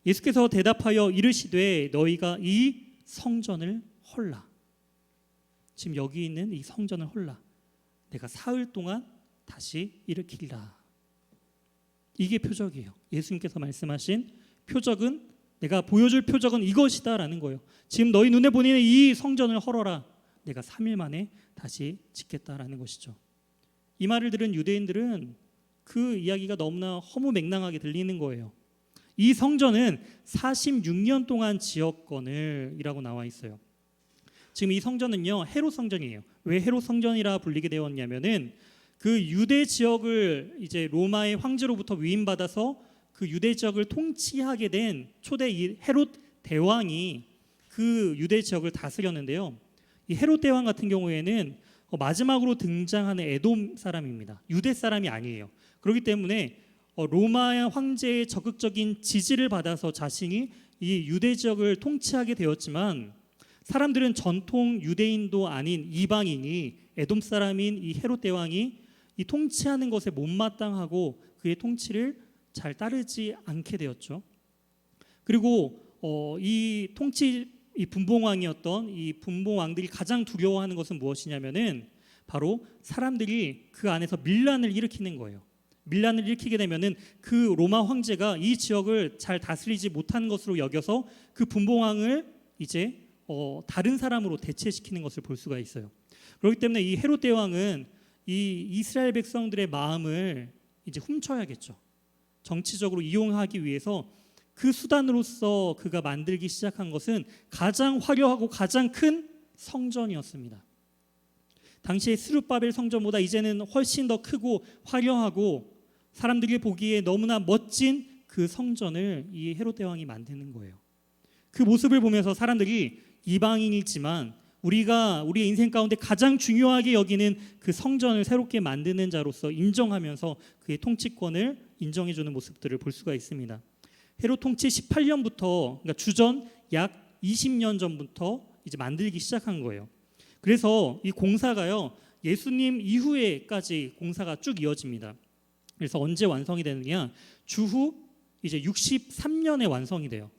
예수께서 대답하여 이르시되 너희가 이 성전을 헐라. 지금 여기 있는 이 성전을 헐라. 내가 사흘 동안 다시 일으키리라. 이게 표적이에요. 예수님께서 말씀하신 표적은, 내가 보여줄 표적은 이것이다라는 거예요. 지금 너희 눈에 보이는 이 성전을 헐어라. 내가 3일 만에 다시 짓겠다라는 것이죠. 이 말을 들은 유대인들은 그 이야기가 너무나 허무맹랑하게 들리는 거예요. 이 성전은 46년 동안 지었거늘이라고 나와 있어요. 지금 이 성전은요, 헤롯 성전이에요. 왜 헤롯 성전이라 불리게 되었냐면은 그 유대 지역을 이제 로마의 황제로부터 위임받아서 그 유대 지역을 통치하게 된 초대 이 헤롯 대왕이 그 유대 지역을 다스렸는데요. 이 헤롯 대왕 같은 경우에는 마지막으로 등장하는 에돔 사람입니다. 유대 사람이 아니에요. 그렇기 때문에 로마 황제의 적극적인 지지를 받아서 자신이 이 유대 지역을 통치하게 되었지만 사람들은 전통 유대인도 아닌 이방인이, 에돔 사람인 이 헤롯 대왕이 이 통치하는 것에 못마땅하고 그의 통치를 잘 따르지 않게 되었죠. 그리고 이 분봉왕이었던 이 분봉왕들이 가장 두려워하는 것은 무엇이냐면은 바로 사람들이 그 안에서 밀란을 일으키는 거예요. 밀란을 일으키게 되면은 그 로마 황제가 이 지역을 잘 다스리지 못한 것으로 여겨서 그 분봉왕을 이제 다른 사람으로 대체시키는 것을 볼 수가 있어요. 그렇기 때문에 이 헤롯 대왕은 이 이스라엘 백성들의 마음을 이제 훔쳐야겠죠. 정치적으로 이용하기 위해서 그 수단으로서 그가 만들기 시작한 것은 가장 화려하고 가장 큰 성전이었습니다. 당시의 스룹바벨 성전보다 이제는 훨씬 더 크고 화려하고 사람들이 보기에 너무나 멋진 그 성전을 이 헤롯 대왕이 만드는 거예요. 그 모습을 보면서 사람들이 이방인이지만 우리가 우리의 인생 가운데 가장 중요하게 여기는 그 성전을 새롭게 만드는 자로서 인정하면서 그의 통치권을 인정해주는 모습들을 볼 수가 있습니다. 헤롯 통치 18년부터, 그러니까 주전 약 20년 전부터 이제 만들기 시작한 거예요. 그래서 이 공사가요, 예수님 이후에까지 공사가 쭉 이어집니다. 그래서 언제 완성이 되느냐? 주후 이제 63년에 완성이 돼요.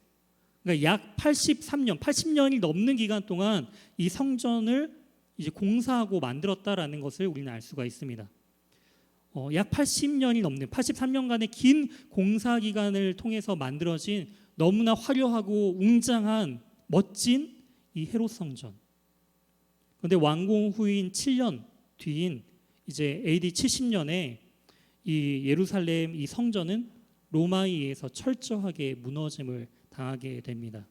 그러니까 약 80년이 넘는 기간 동안 이 성전을 이제 공사하고 만들었다라는 것을 우리는 알 수가 있습니다. 약 80년이 넘는 83년간의 긴 공사 기간을 통해서 만들어진 너무나 화려하고 웅장한 멋진 이 헤롯 성전. 그런데 완공 후인 7년 뒤인 이제 AD 70년에 이 예루살렘 이 성전은 로마에 의해서 철저하게 무너짐을 당하게 됩니다.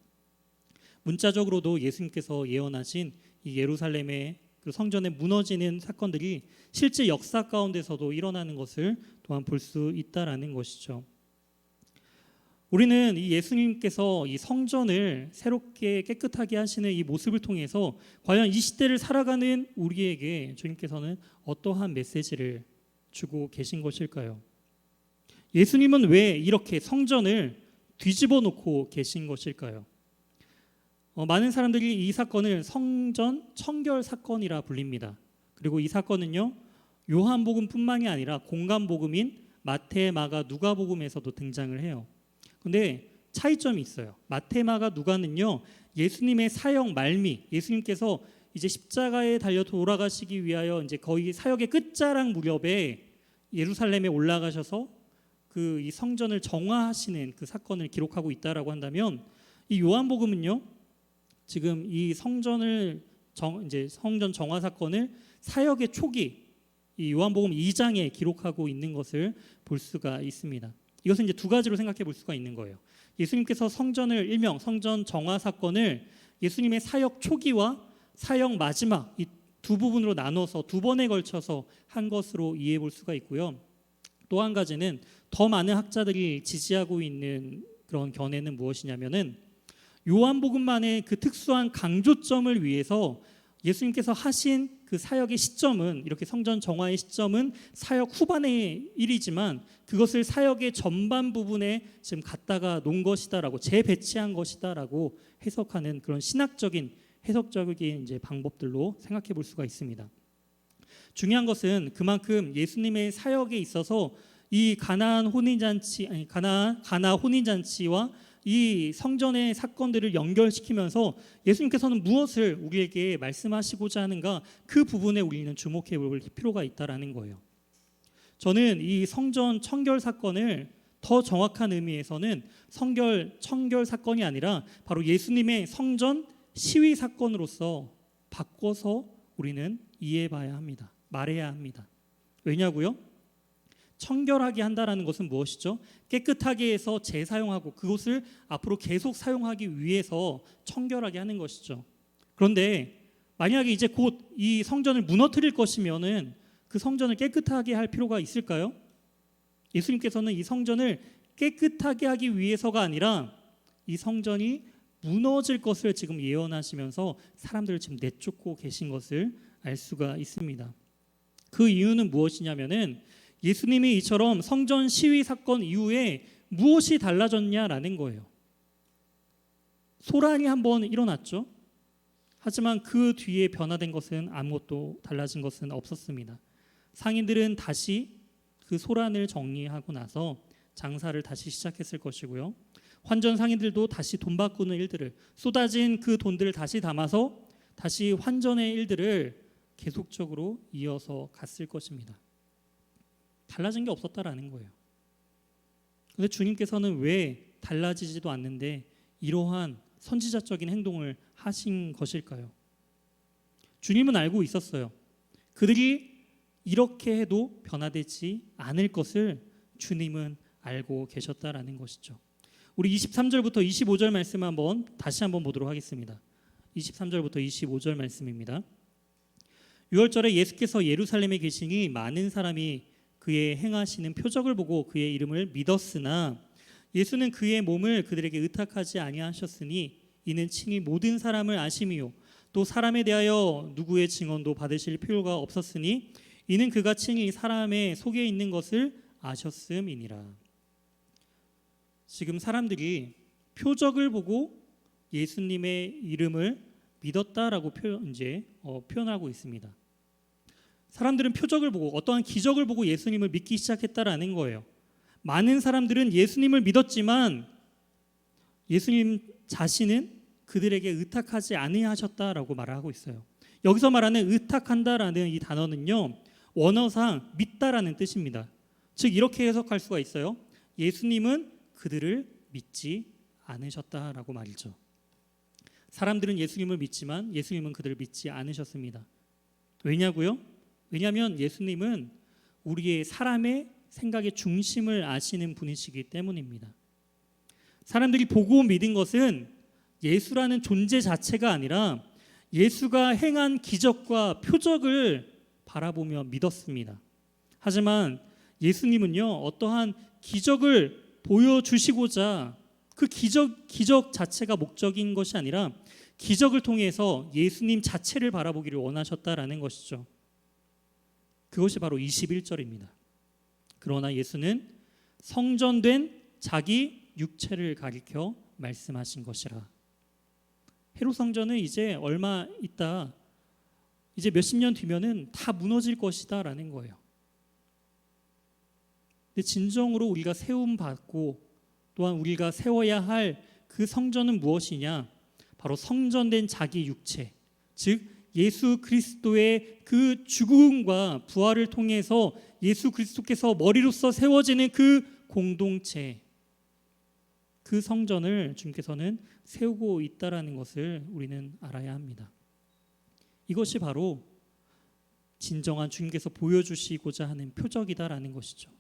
문자적으로도 예수님께서 예언하신 이 예루살렘의 그 성전에 무너지는 사건들이 실제 역사 가운데서도 일어나는 것을 또한 볼 수 있다라는 것이죠. 우리는 이 예수님께서 이 성전을 새롭게 깨끗하게 하시는 이 모습을 통해서 과연 이 시대를 살아가는 우리에게 주님께서는 어떠한 메시지를 주고 계신 것일까요? 예수님은 왜 이렇게 성전을 뒤집어 놓고 계신 것일까요? 많은 사람들이 이 사건을 성전 청결 사건이라 불립니다. 그리고 이 사건은요, 요한복음뿐만이 아니라 공간복음인 마태, 마가, 누가복음에서도 등장을 해요. 근데 차이점이 있어요. 마태, 마가, 누가는요, 예수님의 사역 말미, 예수님께서 이제 십자가에 달려 돌아가시기 위하여 이제 거의 사역의 끝자락 무렵에 예루살렘에 올라가셔서 그 이 성전을 정화하시는 그 사건을 기록하고 있다라고 한다면, 이 요한복음은요, 지금 이 성전 정화 사건을 사역의 초기 이 요한복음 2장에 기록하고 있는 것을 볼 수가 있습니다. 이것은 이제 두 가지로 생각해 볼 수가 있는 거예요. 예수님께서 성전을 일명 성전 정화 사건을 예수님의 사역 초기와 사역 마지막 이 두 부분으로 나눠서 두 번에 걸쳐서 한 것으로 이해해 볼 수가 있고요. 또 한 가지는 더 많은 학자들이 지지하고 있는 그런 견해는 무엇이냐면은 요한복음만의 그 특수한 강조점을 위해서 예수님께서 하신 그 사역의 시점은, 이렇게 성전 정화의 시점은 사역 후반의 일이지만 그것을 사역의 전반 부분에 지금 갖다가 놓은 것이다라고, 재배치한 것이다라고 해석하는 그런 신학적인 해석적인 이제 방법들로 생각해 볼 수가 있습니다. 중요한 것은 그만큼 예수님의 사역에 있어서 이 가나 혼인잔치와 이 성전의 사건들을 연결시키면서 예수님께서는 무엇을 우리에게 말씀하시고자 하는가, 그 부분에 우리는 주목해 볼 필요가 있다라는 거예요. 저는 이 성전 청결 사건을 더 정확한 의미에서는 청결 사건이 아니라 바로 예수님의 성전 시위 사건으로서 바꿔서 우리는 이해해 봐야 합니다. 말해야 합니다. 왜냐고요? 청결하게 한다라는 것은 무엇이죠? 깨끗하게 해서 재사용하고 그것을 앞으로 계속 사용하기 위해서 청결하게 하는 것이죠. 그런데 만약에 이제 곧 이 성전을 무너뜨릴 것이면은 그 성전을 깨끗하게 할 필요가 있을까요? 예수님께서는 이 성전을 깨끗하게 하기 위해서가 아니라 이 성전이 무너질 것을 지금 예언하시면서 사람들을 지금 내쫓고 계신 것을 알 수가 있습니다. 그 이유는 무엇이냐면은 예수님이 이처럼 성전 시위 사건 이후에 무엇이 달라졌냐라는 거예요. 소란이 한번 일어났죠. 하지만 그 뒤에 변화된 것은 아무것도 달라진 것은 없었습니다. 상인들은 다시 그 소란을 정리하고 나서 장사를 다시 시작했을 것이고요. 환전 상인들도 다시 돈 바꾸는 일들을, 쏟아진 그 돈들을 다시 담아서 다시 환전의 일들을 계속적으로 이어서 갔을 것입니다. 달라진 게 없었다라는 거예요. 그런데 주님께서는 왜 달라지지도 않는데 이러한 선지자적인 행동을 하신 것일까요? 주님은 알고 있었어요. 그들이 이렇게 해도 변화되지 않을 것을 주님은 알고 계셨다라는 것이죠. 우리 23절부터 25절 말씀 다시 한번 보도록 하겠습니다. 23절부터 25절 말씀입니다. 유월절에 예수께서 예루살렘에 계시니 많은 사람이 그의 행하시는 표적을 보고 그의 이름을 믿었으나 예수는 그의 몸을 그들에게 의탁하지 아니하셨으니 이는 친히 모든 사람을 아심이요 또 사람에 대하여 누구의 증언도 받으실 필요가 없었으니 이는 그가 친히 사람의 속에 있는 것을 아셨음이니라. 지금 사람들이 표적을 보고 예수님의 이름을 믿었다라고 표현하고 있습니다. 사람들은 표적을 보고 어떠한 기적을 보고 예수님을 믿기 시작했다라는 거예요. 많은 사람들은 예수님을 믿었지만 예수님 자신은 그들에게 의탁하지 아니하셨다라고 말하고 있어요. 여기서 말하는 의탁한다라는 이 단어는요, 원어상 믿다라는 뜻입니다. 즉 이렇게 해석할 수가 있어요. 예수님은 그들을 믿지 않으셨다라고 말이죠. 사람들은 예수님을 믿지만 예수님은 그들을 믿지 않으셨습니다. 왜냐고요? 왜냐하면 예수님은 우리의 사람의 생각의 중심을 아시는 분이시기 때문입니다. 사람들이 보고 믿은 것은 예수라는 존재 자체가 아니라 예수가 행한 기적과 표적을 바라보며 믿었습니다. 하지만 예수님은요, 어떠한 기적을 보여주시고자 그 기적 자체가 목적인 것이 아니라 기적을 통해서 예수님 자체를 바라보기를 원하셨다라는 것이죠. 그것이 바로 21절입니다. 그러나 예수는 성전된 자기 육체를 가리켜 말씀하신 것이라. 헤롯 성전은 이제 얼마 있다, 이제 몇십 년 뒤면은 다 무너질 것이다라는 거예요. 근데 진정으로 우리가 세움 받고 또한 우리가 세워야 할 그 성전은 무엇이냐? 바로 성전된 자기 육체, 즉 예수 그리스도의 그 죽음과 부활을 통해서 예수 그리스도께서 머리로서 세워지는 그 공동체, 그 성전을 주님께서는 세우고 있다라는 것을 우리는 알아야 합니다. 이것이 바로 진정한 주님께서 보여주시고자 하는 표적이다라는 것이죠.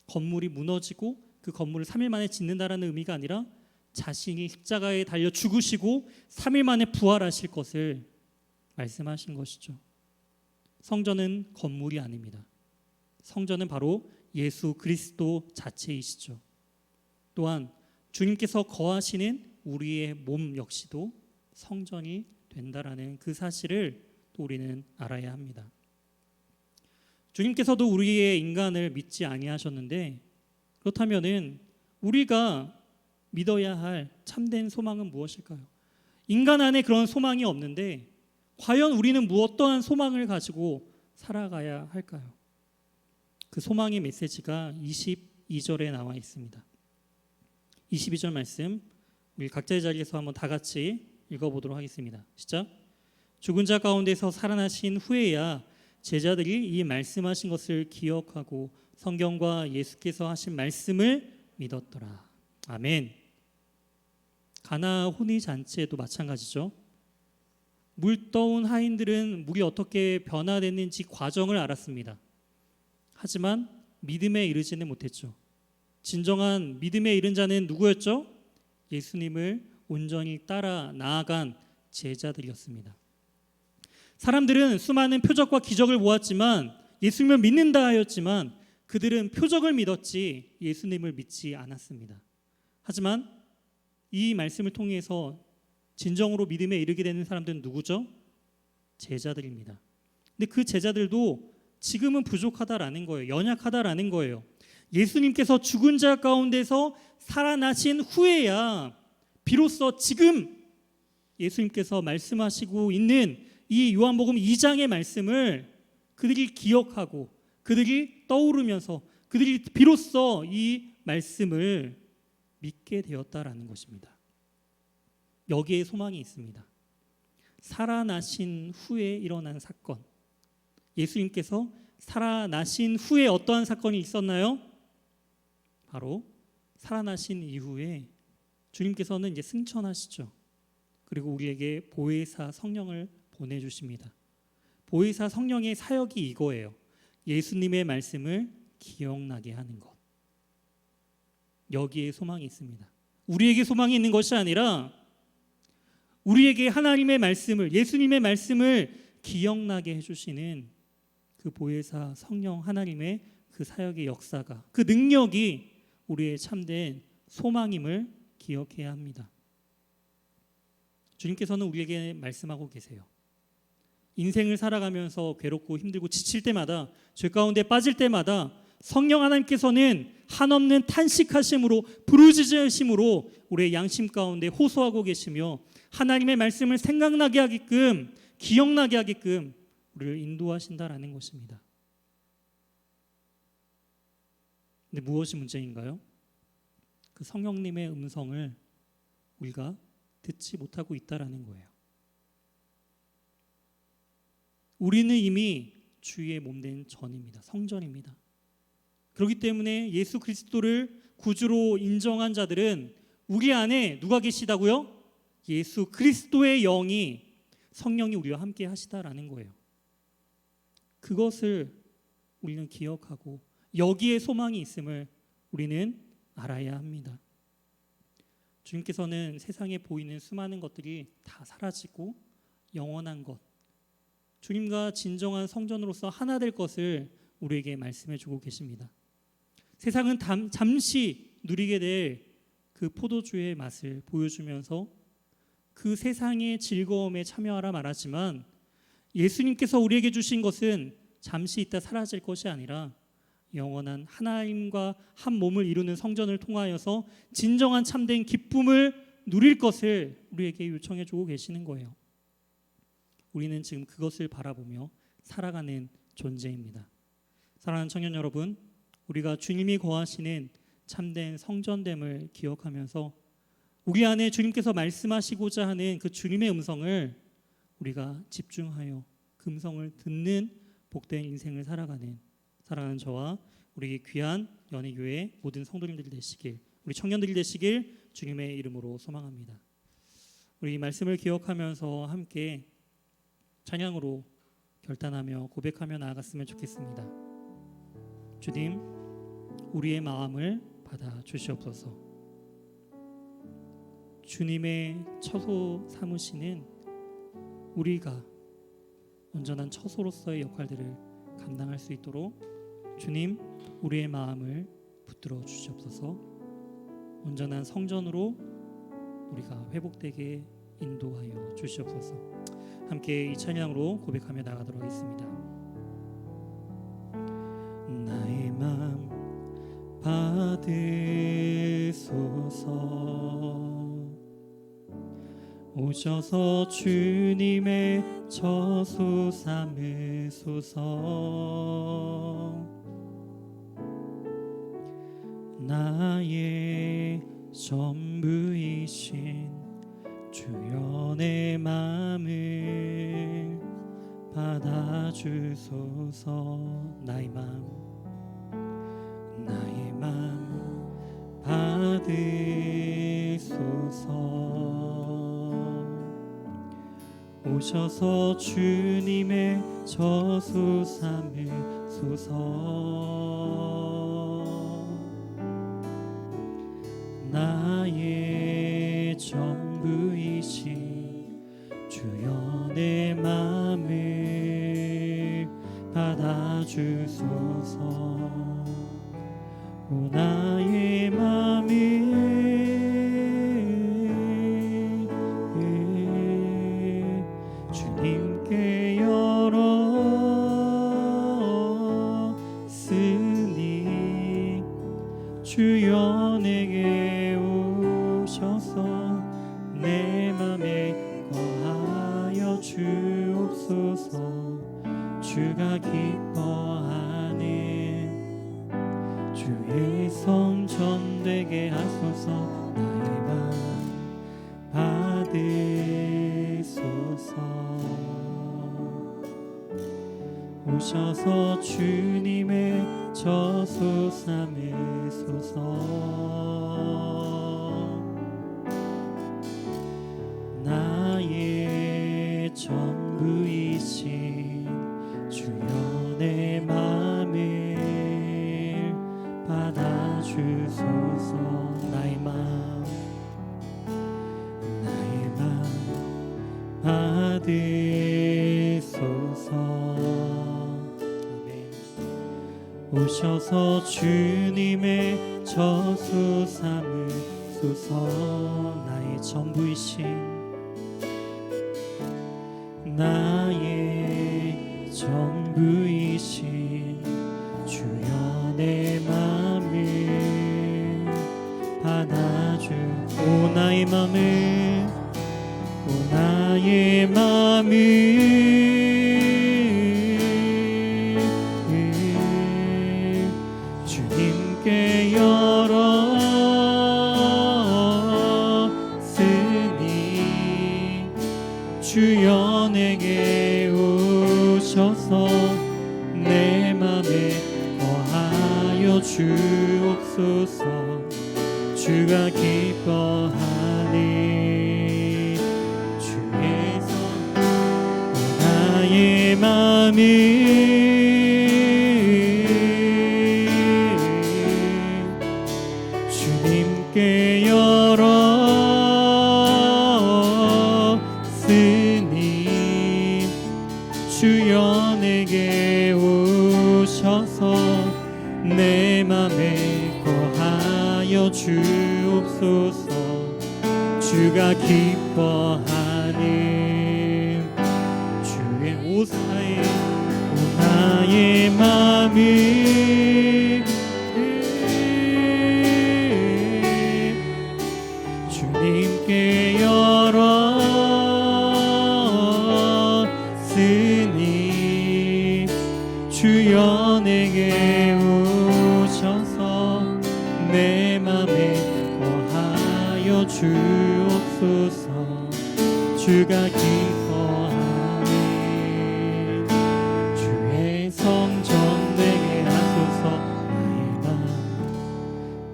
건물이 무너지고 그 건물을 3일 만에 짓는다라는 의미가 아니라 자신이 십자가에 달려 죽으시고 3일 만에 부활하실 것을 말씀하신 것이죠. 성전은 건물이 아닙니다. 성전은 바로 예수 그리스도 자체이시죠. 또한 주님께서 거하시는 우리의 몸 역시도 성전이 된다라는 그 사실을 또 우리는 알아야 합니다. 주님께서도 우리의 인간을 믿지 아니하셨는데, 그렇다면은 우리가 믿어야 할 참된 소망은 무엇일까요? 인간 안에 그런 소망이 없는데 과연 우리는 어떠한 소망을 가지고 살아가야 할까요? 그 소망의 메시지가 22절에 나와 있습니다. 22절 말씀 우리 각자의 자리에서 한번 다 같이 읽어보도록 하겠습니다. 시작. 죽은 자 가운데서 살아나신 후에야 제자들이 이 말씀하신 것을 기억하고 성경과 예수께서 하신 말씀을 믿었더라. 아멘. 가나 혼인 잔치에도 마찬가지죠. 물 떠온 하인들은 물이 어떻게 변화됐는지 과정을 알았습니다. 하지만 믿음에 이르지는 못했죠. 진정한 믿음에 이른 자는 누구였죠? 예수님을 온전히 따라 나아간 제자들이었습니다. 사람들은 수많은 표적과 기적을 보았지만 예수님을 믿는다 하였지만 그들은 표적을 믿었지 예수님을 믿지 않았습니다. 하지만 이 말씀을 통해서 진정으로 믿음에 이르게 되는 사람들은 누구죠? 제자들입니다. 근데 그 제자들도 지금은 부족하다라는 거예요. 연약하다라는 거예요. 예수님께서 죽은 자 가운데서 살아나신 후에야 비로소 지금 예수님께서 말씀하시고 있는 이 요한복음 2장의 말씀을 그들이 기억하고 그들이 떠오르면서 그들이 비로소 이 말씀을 믿게 되었다라는 것입니다. 여기에 소망이 있습니다. 살아나신 후에 일어난 사건. 예수님께서 살아나신 후에 어떠한 사건이 있었나요? 바로 살아나신 이후에 주님께서는 이제 승천하시죠. 그리고 우리에게 보혜사 성령을 보내주십니다. 보혜사 성령의 사역이 이거예요. 예수님의 말씀을 기억나게 하는 것. 여기에 소망이 있습니다. 우리에게 소망이 있는 것이 아니라 우리에게 하나님의 말씀을, 예수님의 말씀을 기억나게 해주시는 그 보혜사 성령 하나님의 그 사역의 역사가, 그 능력이 우리의 참된 소망임을 기억해야 합니다. 주님께서는 우리에게 말씀하고 계세요. 인생을 살아가면서 괴롭고 힘들고 지칠 때마다, 죄 가운데 빠질 때마다 성령 하나님께서는 한없는 탄식하심으로, 부르짖으심으로 우리의 양심 가운데 호소하고 계시며 하나님의 말씀을 생각나게 하게끔, 기억나게 하게끔 우리를 인도하신다라는 것입니다. 근데 무엇이 문제인가요? 그 성령님의 음성을 우리가 듣지 못하고 있다라는 거예요. 우리는 이미 주의 몸된 전입니다. 성전입니다. 그렇기 때문에 예수 그리스도를 구주로 인정한 자들은 우리 안에 누가 계시다고요? 예수 그리스도의 영이, 성령이 우리와 함께 하시다라는 거예요. 그것을 우리는 기억하고 여기에 소망이 있음을 우리는 알아야 합니다. 주님께서는 세상에 보이는 수많은 것들이 다 사라지고 영원한 것, 주님과 진정한 성전으로서 하나 될 것을 우리에게 말씀해 주고 계십니다. 세상은 잠시 누리게 될 그 포도주의 맛을 보여주면서 그 세상의 즐거움에 참여하라 말하지만, 예수님께서 우리에게 주신 것은 잠시 있다 사라질 것이 아니라 영원한 하나님과 한 몸을 이루는 성전을 통하여서 진정한 참된 기쁨을 누릴 것을 우리에게 요청해 주고 계시는 거예요. 우리는 지금 그것을 바라보며 살아가는 존재입니다. 사랑하는 청년 여러분, 우리가 주님이 거하시는 참된 성전됨을 기억하면서 우리 안에 주님께서 말씀하시고자 하는 그 주님의 음성을 우리가 집중하여 그 음성을 듣는 복된 인생을 살아가는 사랑하는 저와 우리 귀한 연희교회 모든 성도님들이 되시길, 우리 청년들이 되시길 주님의 이름으로 소망합니다. 우리 이 말씀을 기억하면서 함께 찬양으로 결단하며 고백하며 나아갔으면 좋겠습니다. 주님, 우리의 마음을 받아 주시옵소서. 주님의 처소 삼으시는 우리가 온전한 처소로서의 역할들을 감당할 수 있도록 주님, 우리의 마음을 붙들어 주시옵소서. 온전한 성전으로 우리가 회복되게 인도하여 주시옵소서. 함께 이 찬양으로 고백하며 나가도록 하겠습니다. 나의 마음 받으소서. 오셔서 주님의 처소 삼으소서. 나의 전부이신 주여 내 마음을 받아주소서. 나의 마음 받으소서. 오셔서 주님의 처소 삼으소서. 나의 전부이신 주여 내 마음을 받아주소서. 오 나의 마음을 주님께 열었으니 주여 내게 오셔서 내 맘에 거하여 주옵소서. 주가 기뻐하는 주의 성전 되게 하소서. 나의 맘 받으소서. 오셔서 주님의 처소 삼으소서. 나의 전부이신 주여 내 맘을 받아주소서. 나의 맘 받으소서. 오셔서 주님의 처소 삼으소서. 나의 전부이신 나의 전부이신 주여 내 맘을 받아주. 오 나의 맘을 오 나의 맘을 주님께 열었으니 주여 내게 오셔서 내 맘에 거하여 주옵소서. 주가 기뻐하니 주의 성 나의 맘을 주가 기뻐하는 주의 오사에 나의 마음이 주님께 열었으니 주여 내게 오셔서 내 맘에 거하여 주옵소서. 주가 기뻐하는 주의 성전 내게 하소서. 나의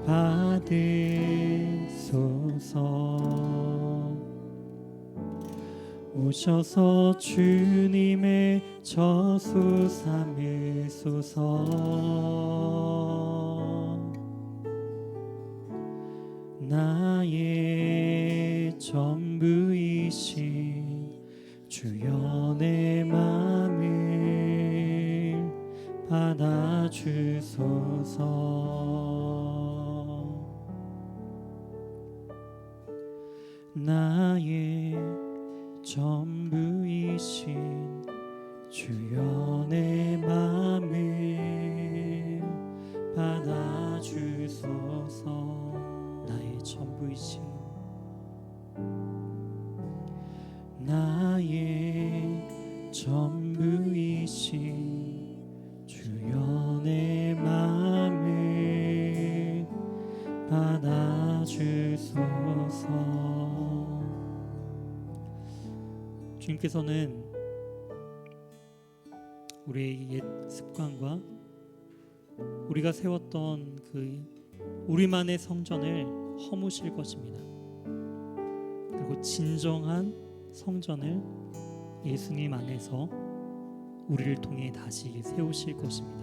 맘 받으소서. 오셔서 주님의 저수 삼으소서. 나의 전부이신 주여 내 맘을 받아주소서. 나의 전부이신 주여 내 맘을 받아주소서. 나의 전부이신 나의 전부이신 주여 내 맘을 받아주소서. 주님께서는 우리의 옛 습관과 우리가 세웠던 그 우리만의 성전을 허무실 것입니다. 그리고 진정한 성전을 예수님 안에서 우리를 통해 다시 세우실 것입니다.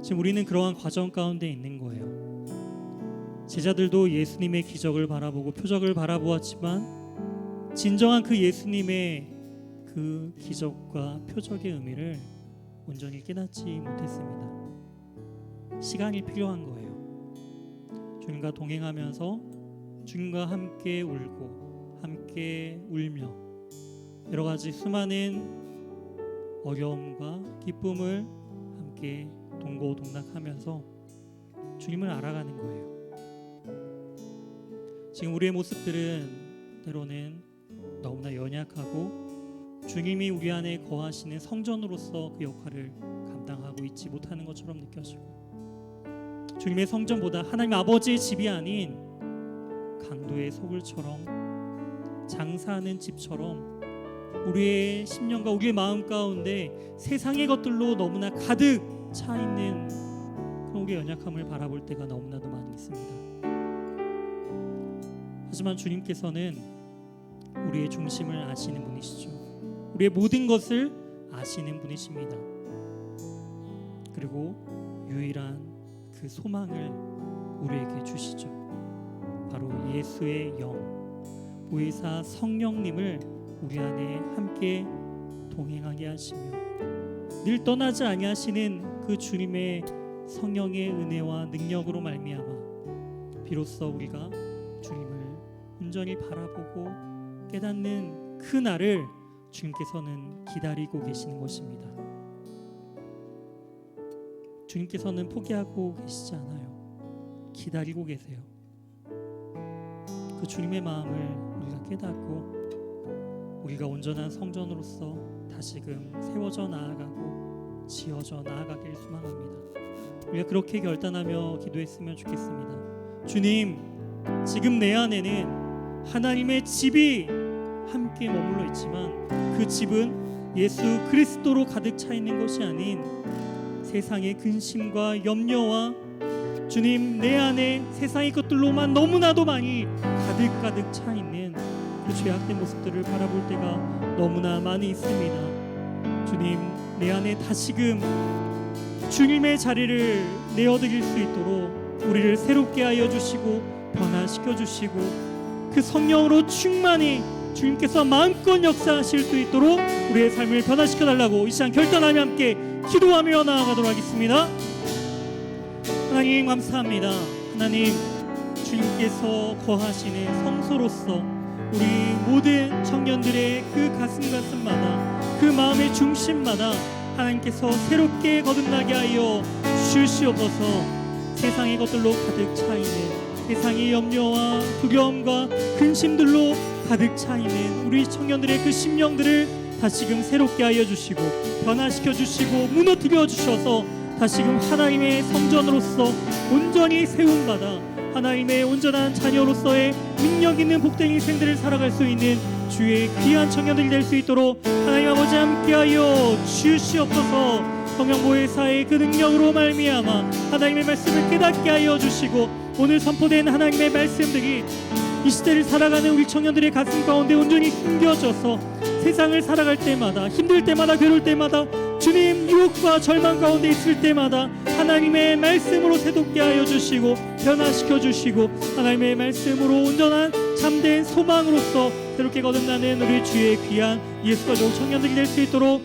지금 우리는 그러한 과정 가운데 있는 거예요. 제자들도 예수님의 기적을 바라보고 표적을 바라보았지만 진정한 그 예수님의 그 기적과 표적의 의미를 온전히 깨닫지 못했습니다. 시간이 필요한 거예요. 주님과 동행하면서 주님과 함께 울고 함께 울며 여러 가지 수많은 어려움과 기쁨을 함께 동고동락하면서 주님을 알아가는 거예요. 지금 우리의 모습들은 때로는 너무나 연약하고 주님이 우리 안에 거하시는 성전으로서 그 역할을 감당하고 있지 못하는 것처럼 느껴지고 주님의 성전보다 하나님 아버지의 집이 아닌 강도의 소굴처럼 장사하는 집처럼 우리의 심령과 우리의 마음 가운데 세상의 것들로 너무나 가득 차 있는 그런 우리의 연약함을 바라볼 때가 너무나도 많이 있습니다. 하지만 주님께서는 우리의 중심을 아시는 분이시죠. 우리의 모든 것을 아시는 분이십니다. 그리고 유일한 그 소망을 우리에게 주시죠. 바로 예수의 영, 보혜사 성령님을 우리 안에 함께 동행하게 하시며 늘 떠나지 아니하시는 그 주님의 성령의 은혜와 능력으로 말미암아 비로소 우리가 주님을 온전히 바라보고 깨닫는 그 날을 주님께서는 기다리고 계시는 것입니다. 주님께서는 포기하고 계시지 않아요. 기다리고 계세요. 그 주님의 마음을 우리가 깨닫고 우리가 온전한 성전으로서 다시금 세워져 나아가고 지어져 나아가길 소망합니다. 우리가 그렇게 결단하며 기도했으면 좋겠습니다. 주님, 지금 내 안에는 하나님의 집이 함께 머물러 있지만 그 집은 예수 그리스도로 가득 차 있는 것이 아닌 세상의 근심과 염려와 주님 내 안에 세상의 것들로만 너무나도 많이 가득 차 있는 그 죄악된 모습들을 바라볼 때가 너무나 많이 있습니다. 주님, 내 안에 다시금 주님의 자리를 내어드릴 수 있도록 우리를 새롭게 하여 주시고 변화시켜 주시고 그 성령으로 충만히 주님께서 마음껏 역사하실 수 있도록 우리의 삶을 변화시켜 달라고 이 시간 결단하며 함께 기도하며 나아가도록 하겠습니다. 하나님 감사합니다. 하나님 주님께서 거하시는 성소로서 우리 모든 청년들의 그 가슴마다 그 마음의 중심마다 하나님께서 새롭게 거듭나게 하여 주시옵소서. 세상의 것들로 가득 차 있는, 세상의 염려와 두려움과 근심들로 가득 차 있는 우리 청년들의 그 심령들을 다시금 새롭게 하여 주시고 변화시켜 주시고 무너뜨려 주셔서 다시금 하나님의 성전으로서 온전히 세움받아 하나님의 온전한 자녀로서의 능력 있는 복된 인생들을 살아갈 수 있는 주의 귀한 청년들이 될 수 있도록 하나님 아버지 함께하여 주시옵소서. 성령보혜사의 그 능력으로 말미암아 하나님의 말씀을 깨닫게 하여 주시고 오늘 선포된 하나님의 말씀들이 이 시대를 살아가는 우리 청년들의 가슴 가운데 온전히 숨겨져서 세상을 살아갈 때마다, 힘들 때마다, 괴로울 때마다, 주님 유혹과 절망 가운데 있을 때마다 하나님의 말씀으로 새롭게 하여 주시고 변화시켜 주시고 하나님의 말씀으로 온전한 참된 소망으로서 새롭게 거듭나는 우리 주의 귀한 예수가족 청년들이 될 수 있도록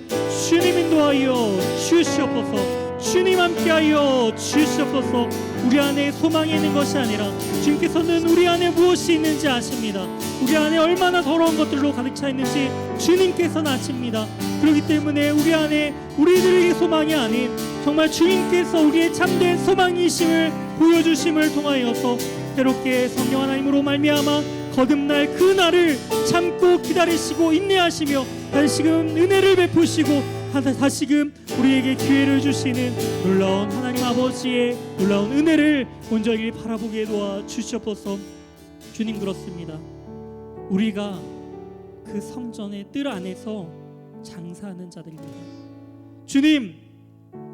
주님 인도하여 주시옵소서. 주님 함께하여 주시옵소서. 우리 안에 소망이 있는 것이 아니라 주님께서는 우리 안에 무엇이 있는지 아십니다. 우리 안에 얼마나 더러운 것들로 가득 차 있는지 주님께서는 아십니다. 그렇기 때문에 우리 안에 우리들에게 소망이 아닌 정말 주님께서 우리의 참된 소망이심을 보여주심을 통하여서 새롭게 성령 하나님으로 말미암아 거듭날 그 날을 참고 기다리시고 인내하시며 다시금 은혜를 베푸시고 다시금 우리에게 기회를 주시는 놀라운 하나님 아버지의 놀라운 은혜를 온전히 바라보게 도와 주시옵소서. 주님, 그렇습니다. 우리가 그 성전의 뜰 안에서 장사하는 자들입니다. 주님,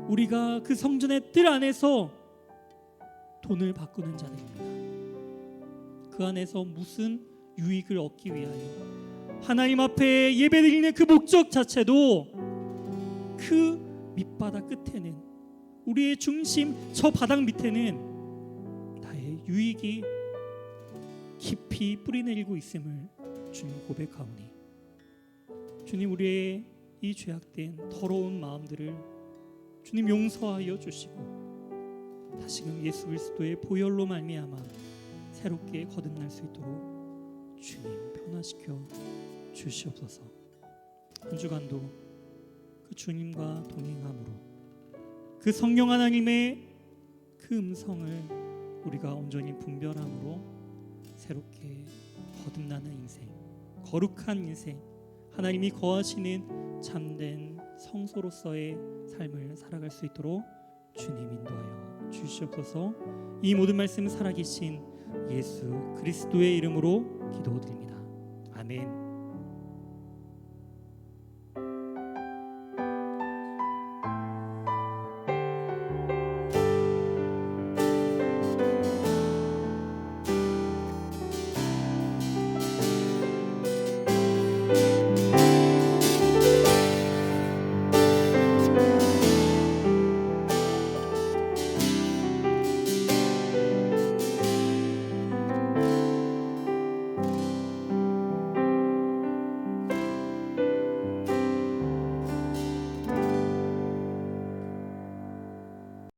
우리가 그 성전의 뜰 안에서 돈을 바꾸는 자들입니다. 그 안에서 무슨 유익을 얻기 위하여 하나님 앞에 예배드리는 그 목적 자체도 그 밑바닥 끝에는 우리의 중심 저 바닥 밑에는 나의 유익이 깊이 뿌리내리고 있음을 주님 고백하오니 주님, 우리의 이 죄악된 더러운 마음들을 주님 용서하여 주시고 다시금 예수 그리스도의 보혈로 말미암아 새롭게 거듭날 수 있도록 주님 변화시켜 주시옵소서. 한 주간도 그 주님과 동행함으로 그 성령 하나님의 그 음성을 우리가 온전히 분별함으로 새롭게 거듭나는 인생, 거룩한 인생, 하나님이 거하시는 참된 성소로서의 삶을 살아갈 수 있도록 주님 인도하여 주시옵소서. 이 모든 말씀 살아계신 예수 그리스도의 이름으로 기도드립니다. 아멘.